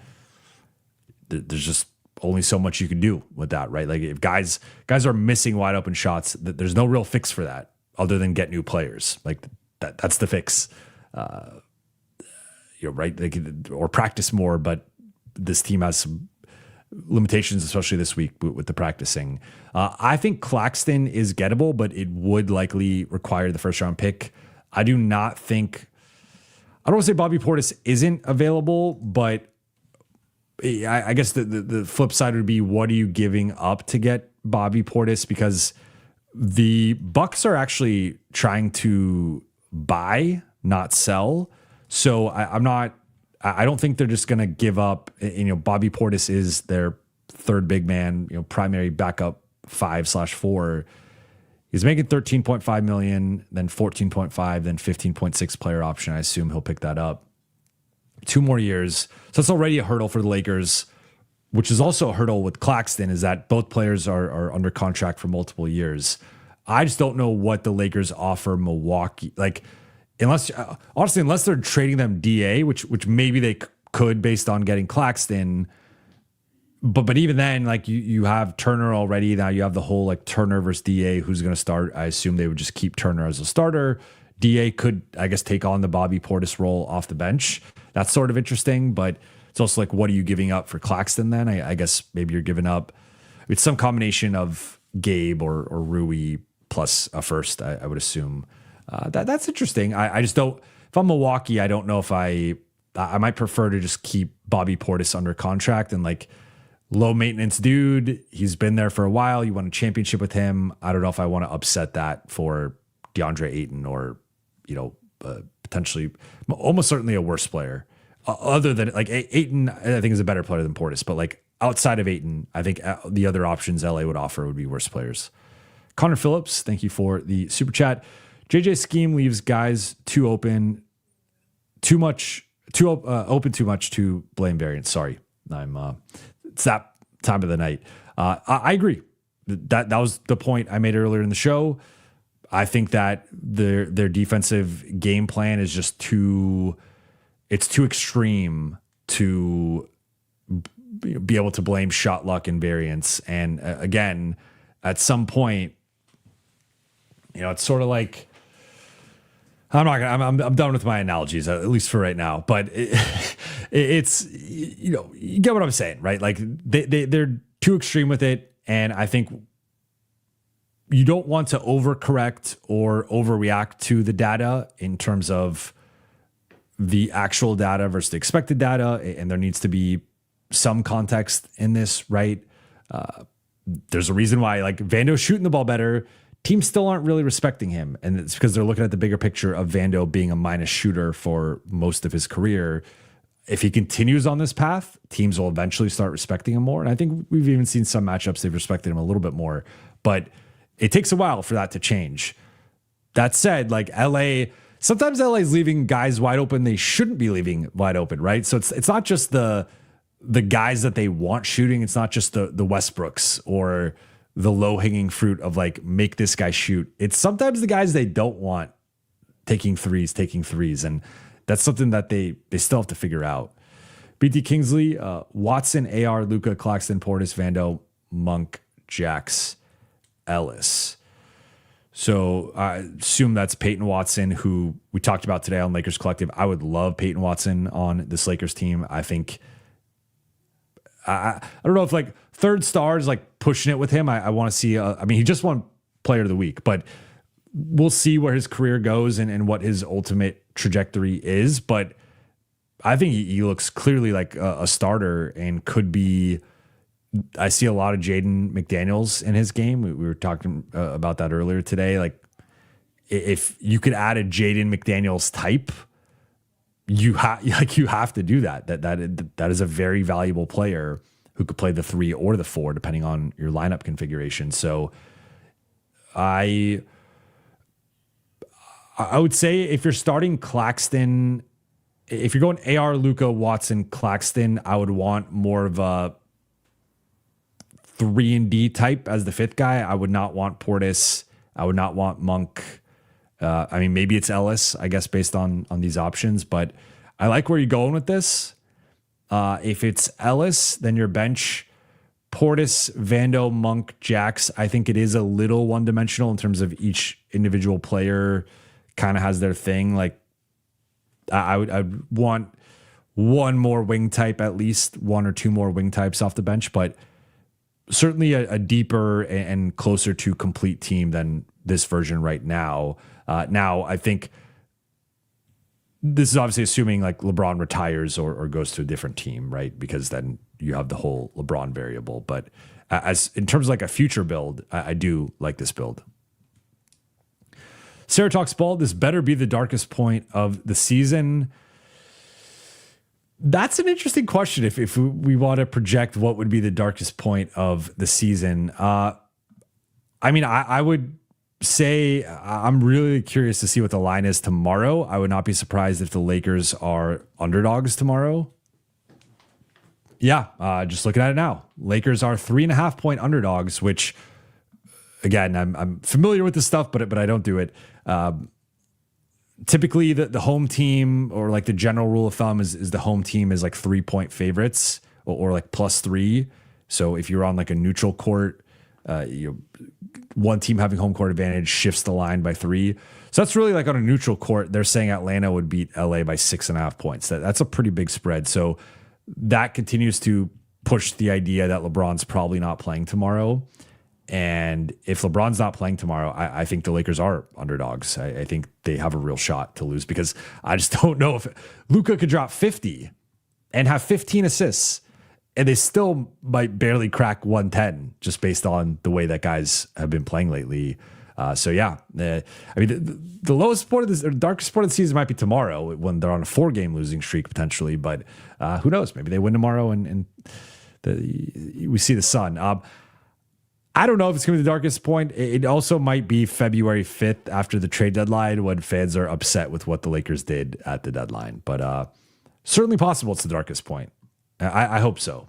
there's just only so much you can do with that, right? Like if guys are missing wide open shots, there's no real fix for that other than get new players. Like that's the fix, right? Like, or practice more, but this team has some limitations, especially this week with the practicing. I think Claxton is gettable, but it would likely require the first round pick. I don't want to say Bobby Portis isn't available, but I guess the flip side would be, what are you giving up to get Bobby Portis? Because the Bucks are actually trying to buy, not sell. So I don't think they're just going to give up. Bobby Portis is their third big man, primary backup 5/4. He's making $13.5 million, then 14.5, then 15.6 player option. I assume he'll pick that up. 2 more years. So that's already a hurdle for the Lakers, which is also a hurdle with Claxton, is that both players are under contract for multiple years. I just don't know what the Lakers offer Milwaukee. Like, unless they're trading them DA, which maybe they could based on getting Claxton. But even then, like you have Turner already. Now you have the whole like Turner versus DA, who's going to start. I assume they would just keep Turner as a starter. DA could, I guess, take on the Bobby Portis role off the bench. That's sort of interesting, but it's also like, what are you giving up for Claxton then? I guess maybe you're giving up, it's some combination of Gabe or Rui plus a first, I would assume. That's interesting. I just don't, if I'm Milwaukee, I don't know if I might prefer to just keep Bobby Portis under contract and like low maintenance dude. He's been there for a while. You won a championship with him. I don't know if I want to upset that for Deandre Ayton or, potentially almost certainly a worse player other than like Ayton. I think is a better player than Portis, but like outside of Ayton, I think the other options LA would offer would be worse players. Connor Phillips, thank you for the super chat. JJ's scheme leaves guys open too much to blame variance. Sorry, it's that time of the night. I agree. That was the point I made earlier in the show. I think that their defensive game plan is just too extreme to be able to blame shot luck and variance. And again, at some point, it's sort of like, I'm done with my analogies, at least for right now, but it's, you get what I'm saying, right? Like they're too extreme with it. And I think you don't want to overcorrect or overreact to the data in terms of the actual data versus the expected data. And there needs to be some context in this, right? There's a reason why like Vando's shooting the ball better. Teams still aren't really respecting him. And it's because they're looking at the bigger picture of Vando being a minus shooter for most of his career. If he continues on this path, teams will eventually start respecting him more. And I think we've even seen some matchups they've respected him a little bit more. But it takes a while for that to change. That said, like sometimes LA is leaving guys wide open they shouldn't be leaving wide open, right? So it's not just the guys that they want shooting. It's not just the Westbrooks or the low-hanging fruit of like, make this guy shoot. It's sometimes the guys they don't want taking threes. And that's something that they still have to figure out. BT Kingsley, Watson, AR, Luka, Claxton, Portis, Vando, Monk, Jax, Ellis. So I assume that's Peyton Watson, who we talked about today on Lakers Collective. I would love Peyton Watson on this Lakers team. I think, I don't know if like third stars like pushing it with him. I want to see, he just won player of the week, but we'll see where his career goes and what his ultimate trajectory is. But I think he looks clearly like a starter and could be. I see a lot of Jaden McDaniels in his game. We were talking about that earlier today. Like if you could add a Jaden McDaniels type, you have to do that. That is a very valuable player who could play the 3 or the 4 depending on your lineup configuration. So I would say if you're starting Claxton, if you're going AR, Luka, Watson, Claxton, I would want more of a 3-and-D type as the 5th guy. I would not want Portis. I would not want Monk. I mean, maybe it's Ellis, I guess, based on these options, but I like where you're going with this. If it's Ellis, then your bench, Portis, Vando, Monk, Jax. I think it is a little one-dimensional in terms of each individual player kind of has their thing. Like I'd want one more wing type, at least 1 or 2 more wing types off the bench, but certainly a deeper and closer to complete team than this version right now. Now, I think this is obviously assuming like LeBron retires or goes to a different team, right? Because then you have the whole LeBron variable. But as in terms of like a future build, I do like this build. Sarah talks ball. This better be the darkest point of the season. That's an interesting question. If we want to project what would be the darkest point of the season, I mean, I would say I'm really curious to see what the line is tomorrow. I would not be surprised if the Lakers are underdogs tomorrow. Yeah, just looking at it now, Lakers are 3.5 point underdogs, which again, I'm familiar with this stuff, but I don't do it. Typically the home team, or like the general rule of thumb is the home team is like 3-point favorites or like +3. So if you're on like a neutral court, one team having home court advantage shifts the line by 3. So that's really like on a neutral court. They're saying Atlanta would beat LA by 6.5 points. That's a pretty big spread. So that continues to push the idea that LeBron's probably not playing tomorrow. And if LeBron's not playing tomorrow, I think the Lakers are underdogs. I think they have a real shot to lose, because I just don't know if Luka could drop 50 and have 15 assists and they still might barely crack 110 just based on the way that guys have been playing lately. So yeah, I mean, the lowest sport of this, or darkest sport of the season might be tomorrow when they're on a 4-game losing streak potentially, but who knows? Maybe they win tomorrow and we see the sun. I don't know if it's going to be the darkest point. It also might be February 5th after the trade deadline when fans are upset with what the Lakers did at the deadline. But certainly possible it's the darkest point. I hope so.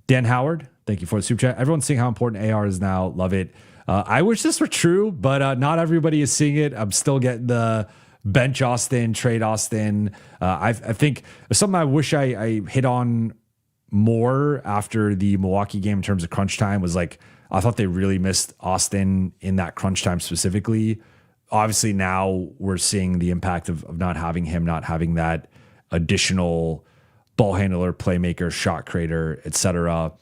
Dan Howard, thank you for the super chat. Everyone's seeing how important AR is now. Love it. I wish this were true, but not everybody is seeing it. I'm still getting the bench Austin, trade Austin. I think something I wish I hit on more after the Milwaukee game in terms of crunch time was like, I thought they really missed Austin in that crunch time specifically. Obviously now we're seeing the impact of not having him, not having that additional ball handler, playmaker, shot creator, etc.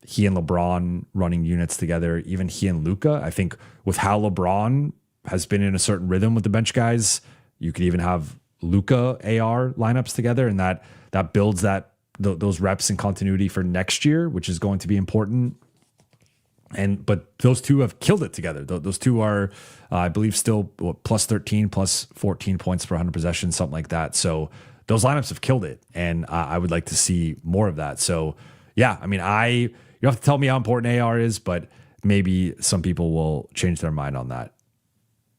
He and LeBron running units together, even he and Luka. I think with how LeBron has been in a certain rhythm with the bench guys, you could even have Luka AR lineups together, and that builds those reps and continuity for next year, which is going to be important. But those two have killed it together. Those two are, I believe, still +13, +14 points per 100 possessions, something like that. So those lineups have killed it, and I would like to see more of that. So yeah, I mean, you don't have to tell me how important AR is, but maybe some people will change their mind on that.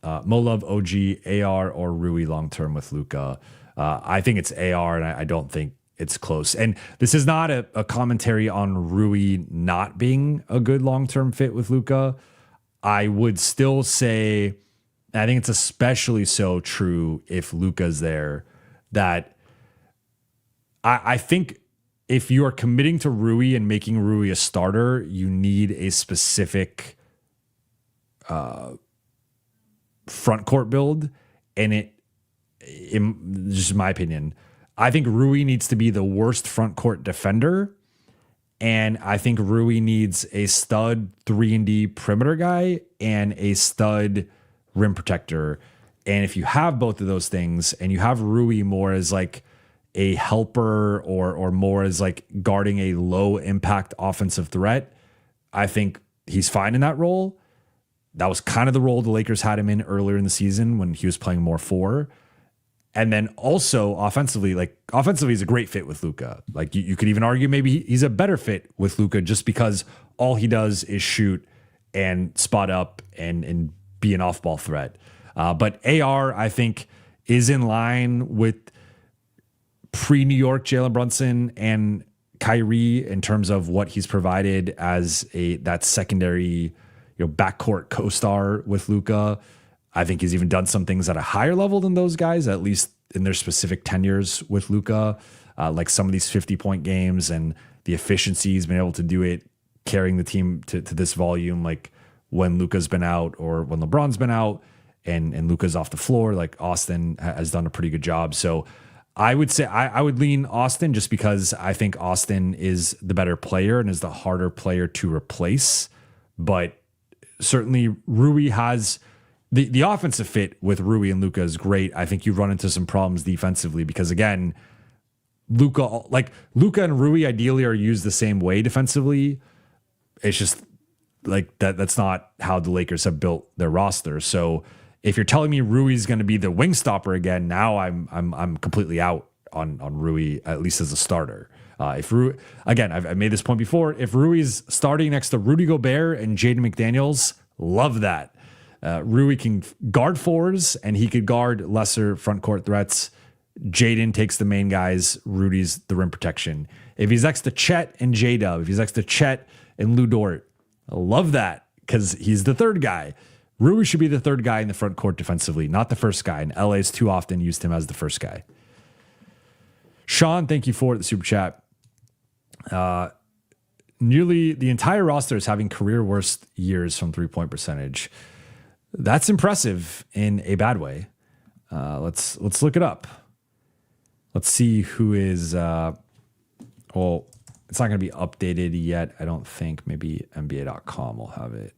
Molove, OG, AR, or Rui long term with Luka. I think it's AR, and I don't think it's close. And this is not a commentary on Rui not being a good long-term fit with Luka. I would still say, I think it's especially so true if Luka's there, that I think if you are committing to Rui and making Rui a starter, you need a specific front court build. And just my opinion, I think Rui needs to be the worst front court defender. And I think Rui needs a stud 3-and-D perimeter guy and a stud rim protector. And if you have both of those things and you have Rui more as like a helper or more as like guarding a low impact offensive threat, I think he's fine in that role. That was kind of the role the Lakers had him in earlier in the season when he was playing more 4. And then also offensively, he's a great fit with Luka. Like you could even argue maybe he's a better fit with Luka just because all he does is shoot and spot up and be an off-ball threat. But AR, I think, is in line with pre-New York Jalen Brunson and Kyrie in terms of what he's provided as that secondary, backcourt co-star with Luka. I think he's even done some things at a higher level than those guys, at least in their specific tenures with Luka, like some of these 50-point games and the efficiency he's been able to do it, carrying the team to this volume, like when Luka's been out or when LeBron's been out and Luka's off the floor, like Austin has done a pretty good job. So I would say I would lean Austin just because I think Austin is the better player and is the harder player to replace. But certainly Rui has the offensive fit with Rui and Luka is great. I think you run into some problems defensively because, again, Luka and Rui ideally are used the same way defensively. It's just like that's not how the Lakers have built their roster. So if you're telling me Rui's going to be the wing stopper again, now I'm completely out on Rui, at least as a starter. If Rui, again, I've made this point before, if Rui's starting next to Rudy Gobert and Jaden McDaniels, love that. Rui can guard 4s and he could guard lesser front court threats. Jaden takes the main guys. Rudy's the rim protection. If he's next to Chet and J-Dub, if he's next to Chet and Lou Dort, I love that because he's the third guy. Rui should be the third guy in the front court defensively, not the first guy. And LA's too often used him as the first guy. Sean, thank you for the super chat. Nearly the entire roster is having career worst years from 3-point percentage. That's impressive in a bad way. Let's look it up. Let's see who is. Well, it's not going to be updated yet. I don't think. Maybe NBA.com will have it.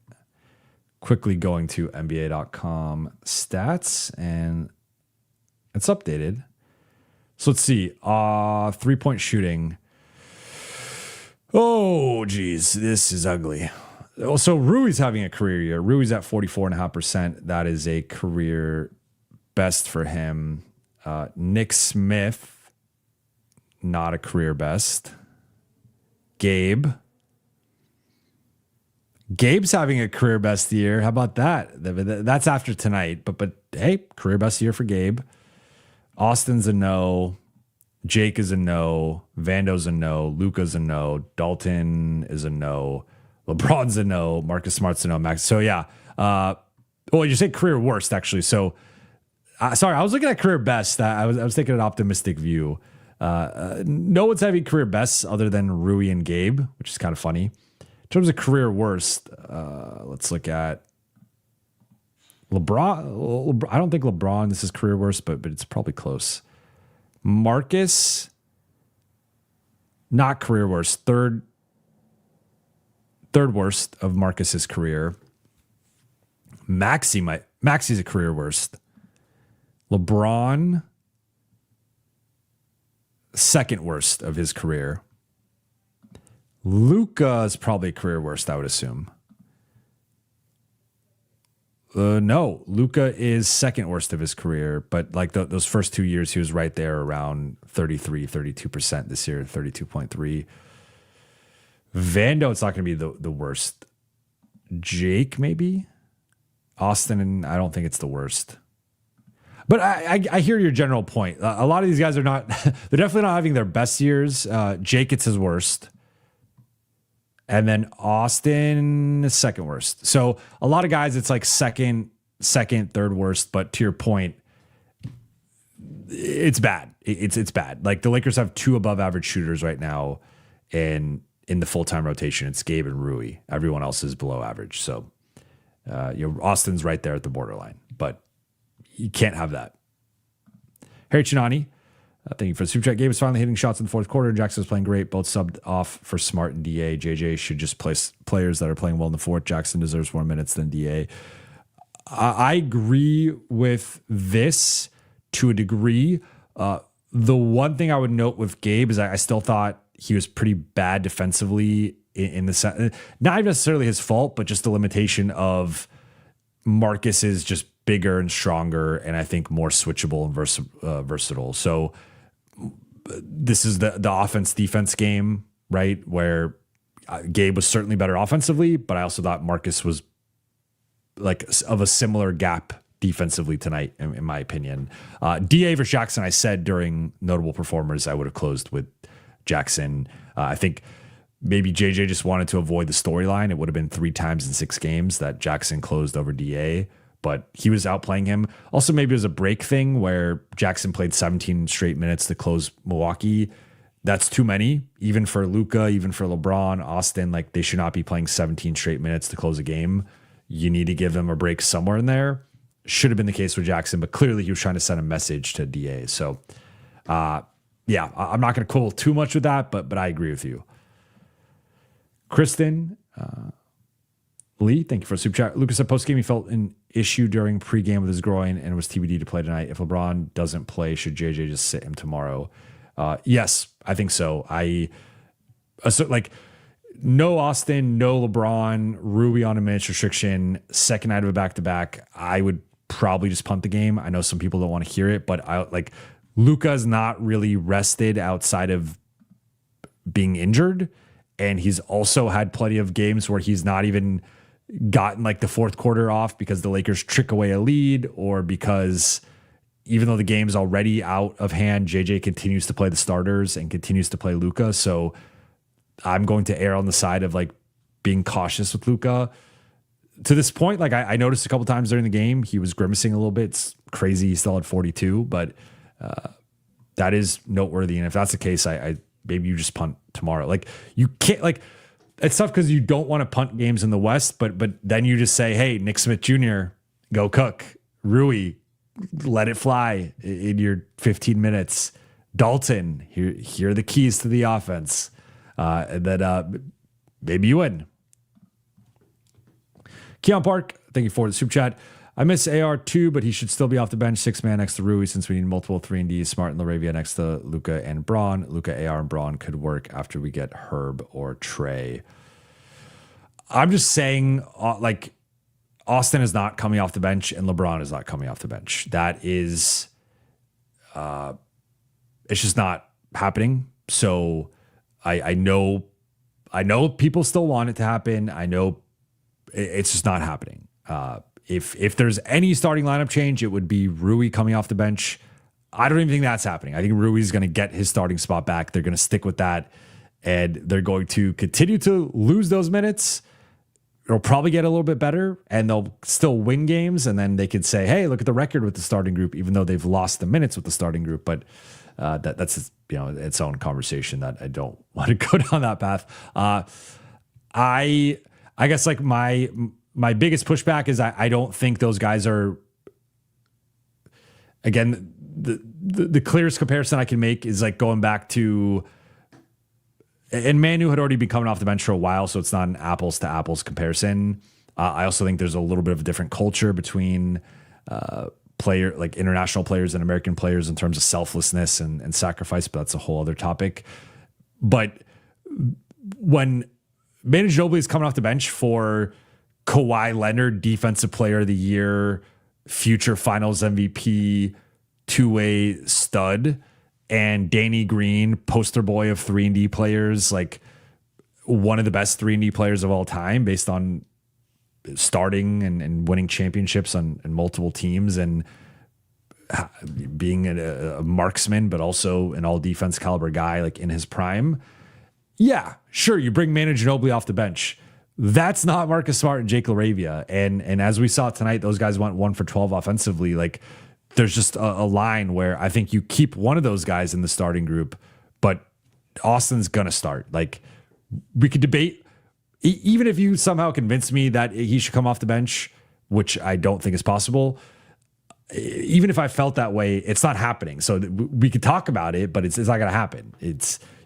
Quickly going to NBA.com stats, and it's updated. So let's see. 3-point shooting. Oh, geez, this is ugly. So Rui's having a career year. Rui's at 44.5%. That is a career best for him. Nick Smith, not a career best. Gabe's having a career best year. How about that? That's after tonight. But hey, career best year for Gabe. Austin's a no. Jake is a no. Vando's a no. Luka's a no. Dalton is a no. LeBron's a no. Marcus Smart's a no. Max. So yeah. Well, you say career worst actually. So sorry, I was looking at career best. I was taking an optimistic view. No one's having career bests other than Rui and Gabe, which is kind of funny. In terms of career worst, let's look at LeBron. I don't think LeBron, this is career worst, but it's probably close. Marcus, not career worst. Third worst of Marcus's career. Maxi's a career worst. LeBron, second worst of his career. Luka is probably a career worst, I would assume. No, Luka is second worst of his career, but like those first 2 years, he was right there around 32%. This year, 32.3. Vando, it's not going to be the worst. Jake, maybe. Austin, and I don't think it's the worst. But I hear your general point. A lot of these guys are not, they're definitely not having their best years. Jake, it's his worst. And then Austin, second worst. So a lot of guys, it's like second, third worst. But to your point, it's bad. It's bad. Like the Lakers have 2 above average shooters right now, and in the full-time rotation, it's Gabe and Rui. Everyone else is below average. So Austin's right there at the borderline, but you can't have that. Harry Chinani, thank you for the super chat. Gabe is finally hitting shots in the fourth quarter. Jackson is playing great. Both subbed off for Smart and DA. JJ should just play players that are playing well in the fourth. Jackson deserves more minutes than DA. I agree with this to a degree. The one thing I would note with Gabe is I still thought he was pretty bad defensively in the set. Not necessarily his fault, but just the limitation of Marcus is just bigger and stronger, and I think more switchable and versatile. So this is the offense defense game, right? Where Gabe was certainly better offensively, but I also thought Marcus was like of a similar gap defensively tonight, in my opinion. DA versus Jackson, I said during notable performers, I would have closed with Jackson. I think maybe JJ just wanted to avoid the storyline. It would have been 3 times in 6 games that Jackson closed over DA, but he was outplaying him. Also, maybe it was a break thing where Jackson played 17 straight minutes to close Milwaukee. That's too many, even for Luka, even for LeBron, Austin. Like, they should not be playing 17 straight minutes to close a game. You need to give them a break somewhere in there. Should have been the case with Jackson, but clearly he was trying to send a message to DA. So, yeah, I'm not going to quibble too much with that, but I agree with you. Kristen Lee, thank you for a super chat. Lucas said post-game he felt an issue during pregame with his groin and was TBD to play tonight. If LeBron doesn't play, should JJ just sit him tomorrow? Yes, I think so. No Austin, no LeBron, Rui on a minutes restriction, second night of a back-to-back. I would probably just punt the game. I know some people don't want to hear it, but Luka's not really rested outside of being injured. And he's also had plenty of games where he's not even gotten like the fourth quarter off because the Lakers trick away a lead, or because even though the game's already out of hand, JJ continues to play the starters and continues to play Luka. So I'm going to err on the side of like being cautious with Luka. To this point, like I noticed a couple times during the game, he was grimacing a little bit. It's crazy. He's still at 42, but that is noteworthy. And if that's the case, I maybe you just punt tomorrow. Like, you can't, like, it's tough because you don't want to punt games in the West, but then you just say, hey, Nick Smith Jr., go cook. Rui, let it fly in your 15 minutes. Dalton, here are the keys to the offense. And then maybe you win. Keon Park, thank you for the super chat. I miss AR too, but he should still be off the bench. 6-man next to Rui, since we need multiple 3-and-Ds. Smart and Laravia next to Luka and Braun. Luka, AR, and Braun could work after we get Herb or Trey. I'm just saying, like, Austin is not coming off the bench and LeBron is not coming off the bench. That is, it's just not happening. So I know people still want it to happen. I know it's just not happening. If there's any starting lineup change, it would be Rui coming off the bench. I don't even think that's happening. I think Rui's going to get his starting spot back. They're going to stick with that, and they're going to continue to lose those minutes. It'll probably get a little bit better, and they'll still win games, and then they could say, hey, look at the record with the starting group, even though they've lost the minutes with the starting group. But that's its own conversation that I don't want to go down that path. I guess like my biggest pushback is I don't think those guys are, again, the clearest comparison I can make is like going back to, and Manu had already been coming off the bench for a while, so it's not an apples to apples comparison. I also think there's a little bit of a different culture between international players and American players in terms of selflessness and sacrifice, but that's a whole other topic. But when Manu Ginobili is coming off the bench for Kawhi Leonard, Defensive Player of the Year, future Finals MVP, two-way stud, and Danny Green, poster boy of 3-and-D players, like one of the best 3-and-D players of all time based on starting and winning championships on multiple teams and being a marksman, but also an all-defense caliber guy like in his prime. Yeah, sure, you bring Manu Ginobili off the bench. That's not Marcus Smart and Jake LaRavia. And as we saw tonight, those guys went 1 for 12 offensively. Like, there's just a line where I think you keep one of those guys in the starting group, but Austin's going to start. Like, we could debate, even if you somehow convince me that he should come off the bench, which I don't think is possible. Even if I felt that way, it's not happening. So we could talk about it, but it's not going to happen. You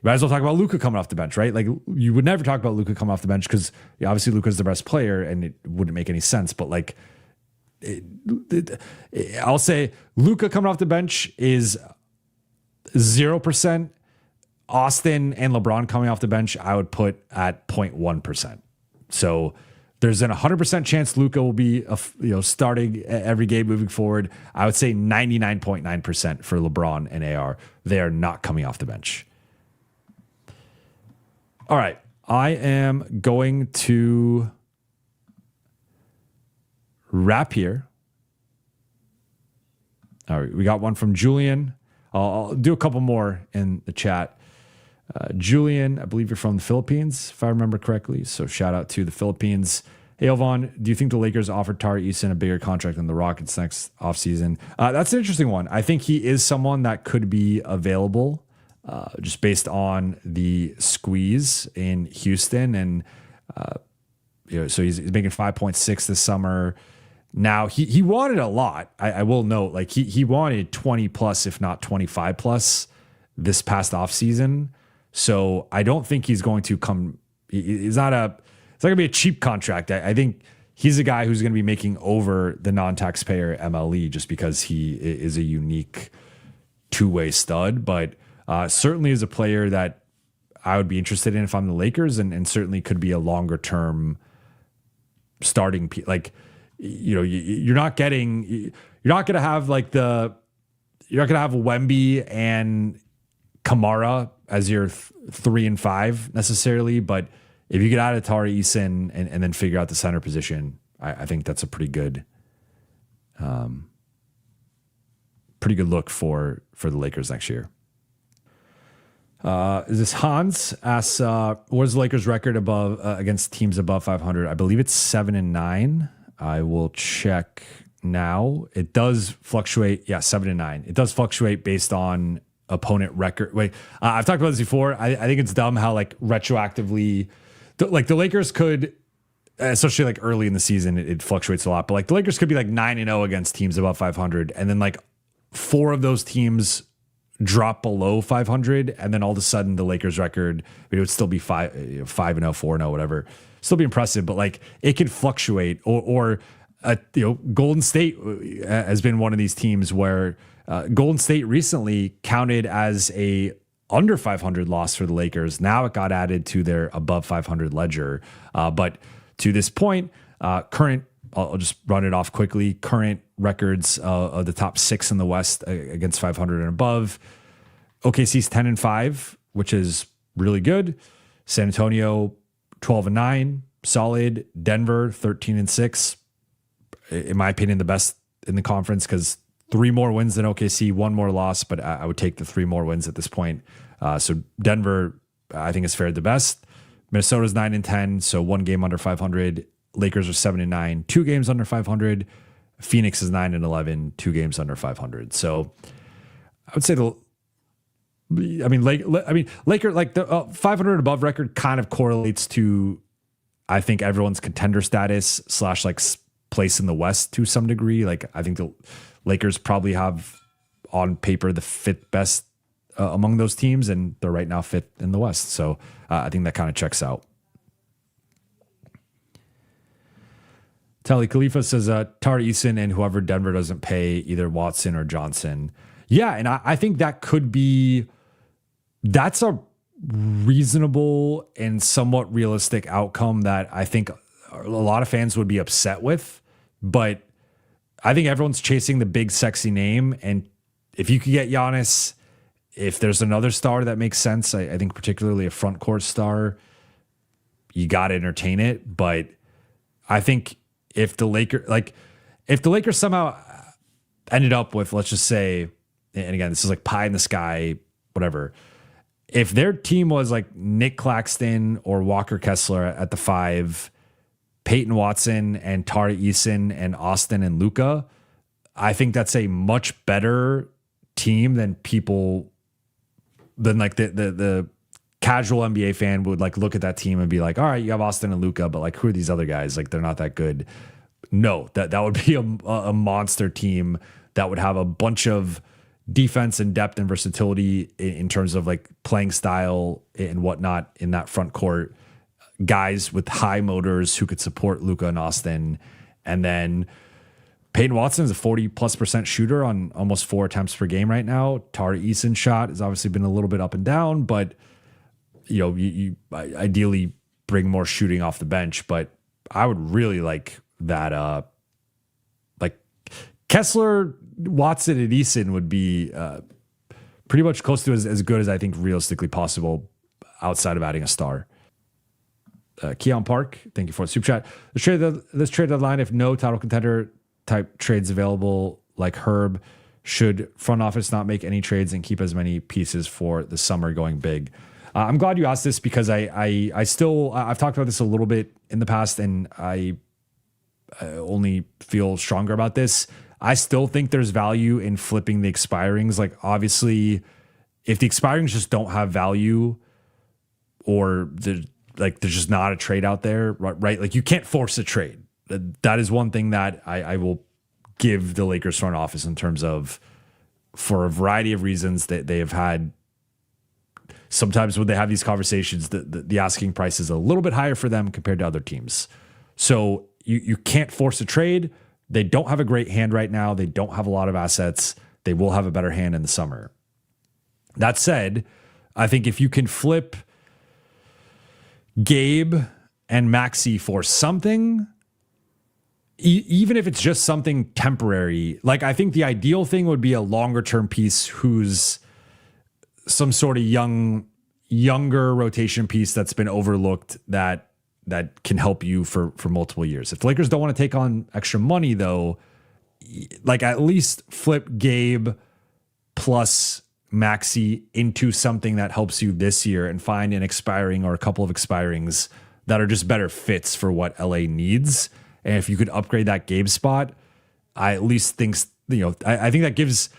might as well talk about Luka coming off the bench, right? Like, you would never talk about Luka coming off the bench because obviously Luka's the best player and it wouldn't make any sense. But like, I'll say Luka coming off the bench is 0%. Austin and LeBron coming off the bench, I would put at 0.1%. So There's an 100% chance Luka will be starting every game moving forward. I would say 99.9% for LeBron and AR. They are not coming off the bench. All right. I am going to wrap here. All right. We got one from Julian. I'll do a couple more in the chat. Julian, I believe you're from the Philippines, if I remember correctly. So shout out to the Philippines. Hey, Elvon, do you think the Lakers offered Tari Eason a bigger contract than the Rockets next offseason? That's an interesting one. I think he is someone that could be available just based on the squeeze in Houston. And, so he's making 5.6 this summer. Now, he wanted a lot. I will note, like he wanted 20 plus, if not 25 plus this past offseason. So I don't think he's going to come. It's not going to be a cheap contract. I think he's a guy who's going to be making over the non-taxpayer MLE just because he is a unique two-way stud. But certainly is a player that I would be interested in if I'm the Lakers, and certainly could be a longer-term starting. Like, you're not going to have Wemby and Kamara as your 3 and 5 necessarily, but if you get out of Tari Eason and then figure out the center position, I think that's a pretty good look for the Lakers next year. Is this Hans asks, what is the Lakers record above against teams above 500? I believe it's 7-9. I will check now. It does fluctuate. Yeah, 7-9. It does fluctuate based on opponent record. Wait, I've talked about this before. I think it's dumb how like retroactively, like the Lakers could, especially like early in the season, it fluctuates a lot. But like the Lakers could be like 9-0 against teams above 500, and then like 4 of those teams drop below 500, and then all of a sudden the Lakers record, it would still be 5-0, 4-0, whatever. Still be impressive, but like it can fluctuate. Or Golden State has been one of these teams where Golden State recently counted as a under 500 loss for the Lakers. Now it got added to their above 500 ledger. But to this point, current, I'll just run it off quickly. Current records of the top 6 in the West against 500 and above. OKC's 10-5, which is really good. San Antonio 12-9, solid. Denver 13-6. In my opinion, the best in the conference because 3 more wins than OKC, 1 more loss, but I would take the 3 more wins at this point. So Denver, I think, is fared the best. Minnesota's 9-10, so 1 game under 500. Lakers are 7-9, 2 games under 500. Phoenix is 9-11, 2 games under 500. So I would say Laker, like the 500 above record kind of correlates to, I think, everyone's contender status / like place in the West to some degree. Like I think the Lakers probably have on paper the 5th best among those teams, and they're right now 5th in the West. So I think that kind of checks out. Tali Khalifa says Tari Eason and whoever Denver doesn't pay, either Watson or Johnson. Yeah, and I think that's a reasonable and somewhat realistic outcome that I think a lot of fans would be upset with. But I think everyone's chasing the big sexy name. And if you could get Giannis, if there's another star that makes sense, I think particularly a front court star, you got to entertain it. But I think if the Lakers somehow ended up with, let's just say, and again, this is like pie in the sky, whatever. If their team was like Nick Claxton or Walker Kessler at the 5, Peyton Watson and Tari Eason and Austin and Luka, I think that's a much better team than like the casual NBA fan would like look at that team and be like, all right, you have Austin and Luka, but like, who are these other guys? Like, they're not that good. No, that would be a monster team that would have a bunch of defense and depth and versatility in terms of like playing style and whatnot in that front court. Guys with high motors who could support Luka and Austin. And then Peyton Watson is a 40+% shooter on almost 4 attempts per game right now. Tari Eason's shot has obviously been a little bit up and down, but you ideally bring more shooting off the bench. But I would really like that. Like Kessler, Watson, and Eason would be pretty much close to as good as I think realistically possible outside of adding a star. Keon Park, thank you for the super chat. This trade deadline, if no title contender type trades available like Herb, should front office not make any trades and keep as many pieces for the summer going big? I'm glad you asked this because I've talked about this a little bit in the past, and I only feel stronger about this. I still think there's value in flipping the expirings. Like, obviously, if the expirings just don't have value, or there's just not a trade out there, right? Like, you can't force a trade. That is one thing that I will give the Lakers front office in terms of, for a variety of reasons that they have had. Sometimes when they have these conversations, the asking price is a little bit higher for them compared to other teams. So you can't force a trade. They don't have a great hand right now. They don't have a lot of assets. They will have a better hand in the summer. That said, I think if you can flip Gabe and Maxey for something, even if it's just something temporary, like, I think the ideal thing would be a longer term piece who's some sort of younger rotation piece that's been overlooked that can help you for multiple years. If the Lakers don't want to take on extra money, though, like, at least flip Gabe plus Maxey into something that helps you this year and find an expiring or a couple of expirings that are just better fits for what LA needs. And if you could upgrade that Gabe spot, I at least think, I think that gives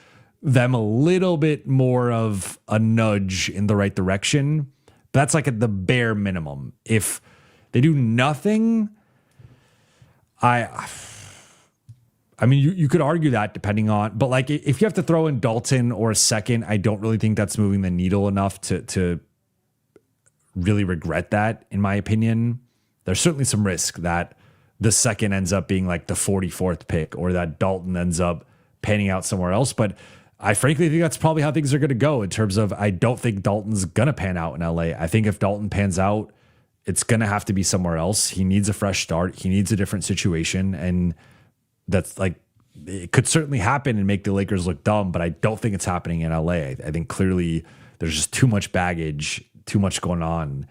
them a little bit more of a nudge in the right direction. But that's like at the bare minimum. If they do nothing, I mean, you could argue that depending on, but like, if you have to throw in Dalton or a second, I don't really think that's moving the needle enough to really regret that, in my opinion. There's certainly some risk that the second ends up being like the 44th pick, or that Dalton ends up panning out somewhere else. But I frankly think that's probably how things are going to go, in terms of, I don't think Dalton's going to pan out in LA. I think if Dalton pans out, it's going to have to be somewhere else. He needs a fresh start. He needs a different situation. And that's like, it could certainly happen and make the Lakers look dumb, but I don't think it's happening in LA. I think clearly there's just too much baggage, too much going on,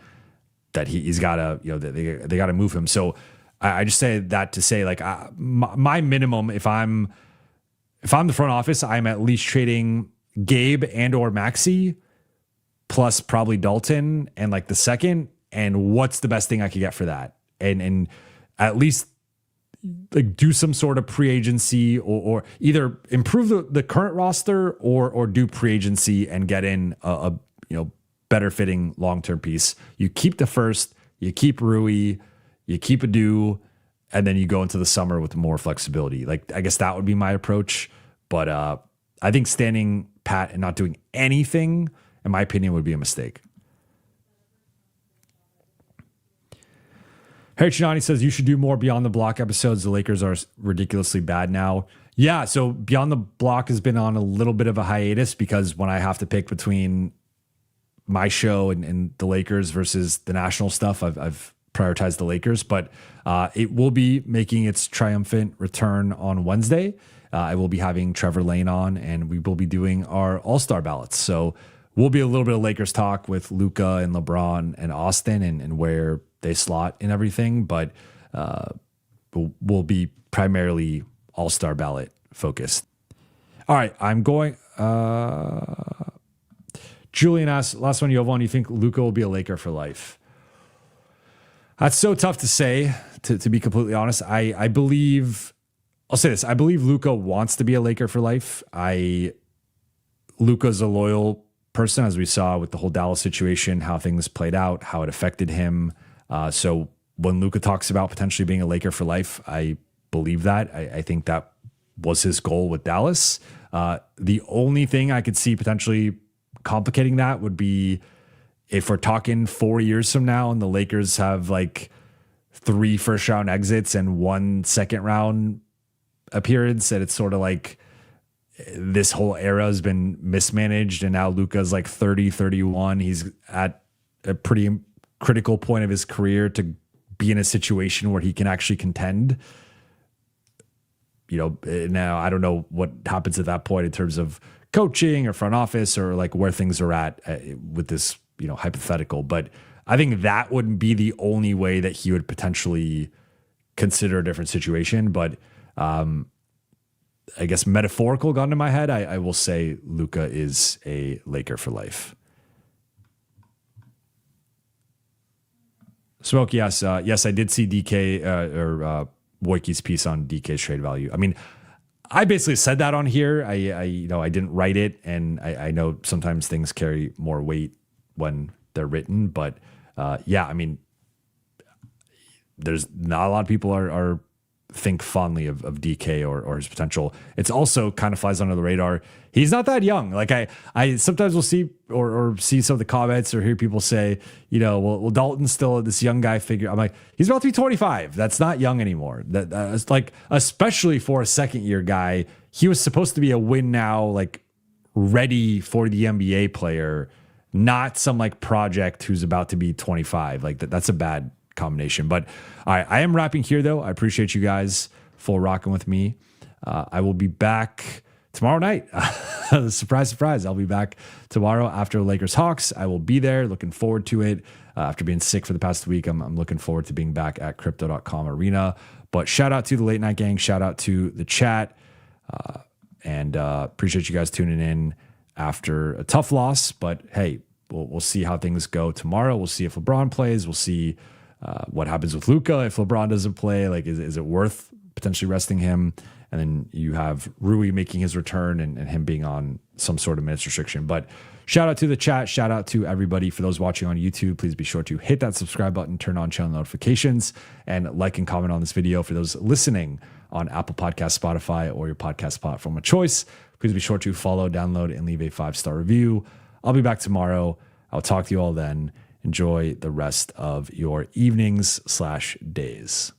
that he's got to, they got to move him. So I just say that to say, like, my minimum, if I'm the front office, I'm at least trading Gabe and or Maxey plus probably Dalton and like the second. And what's the best thing I could get for that? And at least like do some sort of pre-agency, or either improve the current roster or do pre-agency and get in a better fitting long-term piece. You keep the first, you keep Rui, you keep Adu, and then you go into the summer with more flexibility. Like, I guess that would be my approach. But I think standing pat and not doing anything, in my opinion, would be a mistake. Harry Chinani says you should do more Beyond the Block episodes. The Lakers are ridiculously bad now. Yeah, so Beyond the Block has been on a little bit of a hiatus, because when I have to pick between my show and the Lakers versus the national stuff, I've prioritized the Lakers. But it will be making its triumphant return on Wednesday. I will be having Trevor Lane on, and we will be doing our All-Star ballots. So we'll be a little bit of Lakers talk with Luka and LeBron and Austin and where they slot and everything, but we'll be primarily All-Star ballot focused. All right, I'm going. Julian asks, last one, Jovan, you think Luka will be a Laker for life? That's so tough to say, to be completely honest. I believe, I'll say this, I believe Luka wants to be a Laker for life. Luka's a loyal person, as we saw with the whole Dallas situation, how things played out, how it affected him. So when Luka talks about potentially being a Laker for life, I believe that. I think that was his goal with Dallas. The only thing I could see potentially complicating that would be if we're talking 4 years from now and the Lakers have like 3 first round exits and 1 second round appearance, and it's sort of like this whole era has been mismanaged, and now Luka's like 30, 31. He's at a pretty critical point of his career to be in a situation where he can actually contend. Now I don't know what happens at that point in terms of coaching or front office or like where things are at with this, hypothetical. But I think that wouldn't be the only way that he would potentially consider a different situation. But I guess metaphorical gun to my head, I will say Luka is a Laker for life. Smoke, yes. Yes, I did see DK or Wojcicki's piece on DK's trade value. I mean, I basically said that on here. I didn't write it, and I know sometimes things carry more weight when they're written. But I mean, there's not a lot of people are think fondly of DK or his potential. It's also kind of flies under the radar. He's not that young. Like I sometimes will see or see some of the comments or hear people say, well, Dalton's still this young guy figure. I'm like, he's about to be 25. That's not young anymore. That's like, especially for a second year guy, he was supposed to be a win now, like ready for the NBA player, not some like project who's about to be 25. Like that's a bad combination. But I am wrapping here though. I appreciate you guys for rocking with me. I will be back tomorrow night. Surprise, surprise. I'll be back tomorrow after Lakers Hawks. I will be there. Looking forward to it. After being sick for the past week, I'm looking forward to being back at crypto.com arena. But shout out to the late night gang. Shout out to the chat. And appreciate you guys tuning in after a tough loss. But hey, we'll see how things go tomorrow. We'll see if LeBron plays. We'll see what happens with Luka if LeBron doesn't play. Like, is it worth potentially resting him? And then you have Rui making his return and him being on some sort of minutes restriction. But shout out to the chat. Shout out to everybody. For those watching on YouTube, please be sure to hit that subscribe button, turn on channel notifications, and like and comment on this video. For those listening on Apple Podcasts, Spotify, or your podcast platform of choice, please be sure to follow, download, and leave a 5-star review. I'll be back tomorrow. I'll talk to you all then. Enjoy the rest of your evenings/days.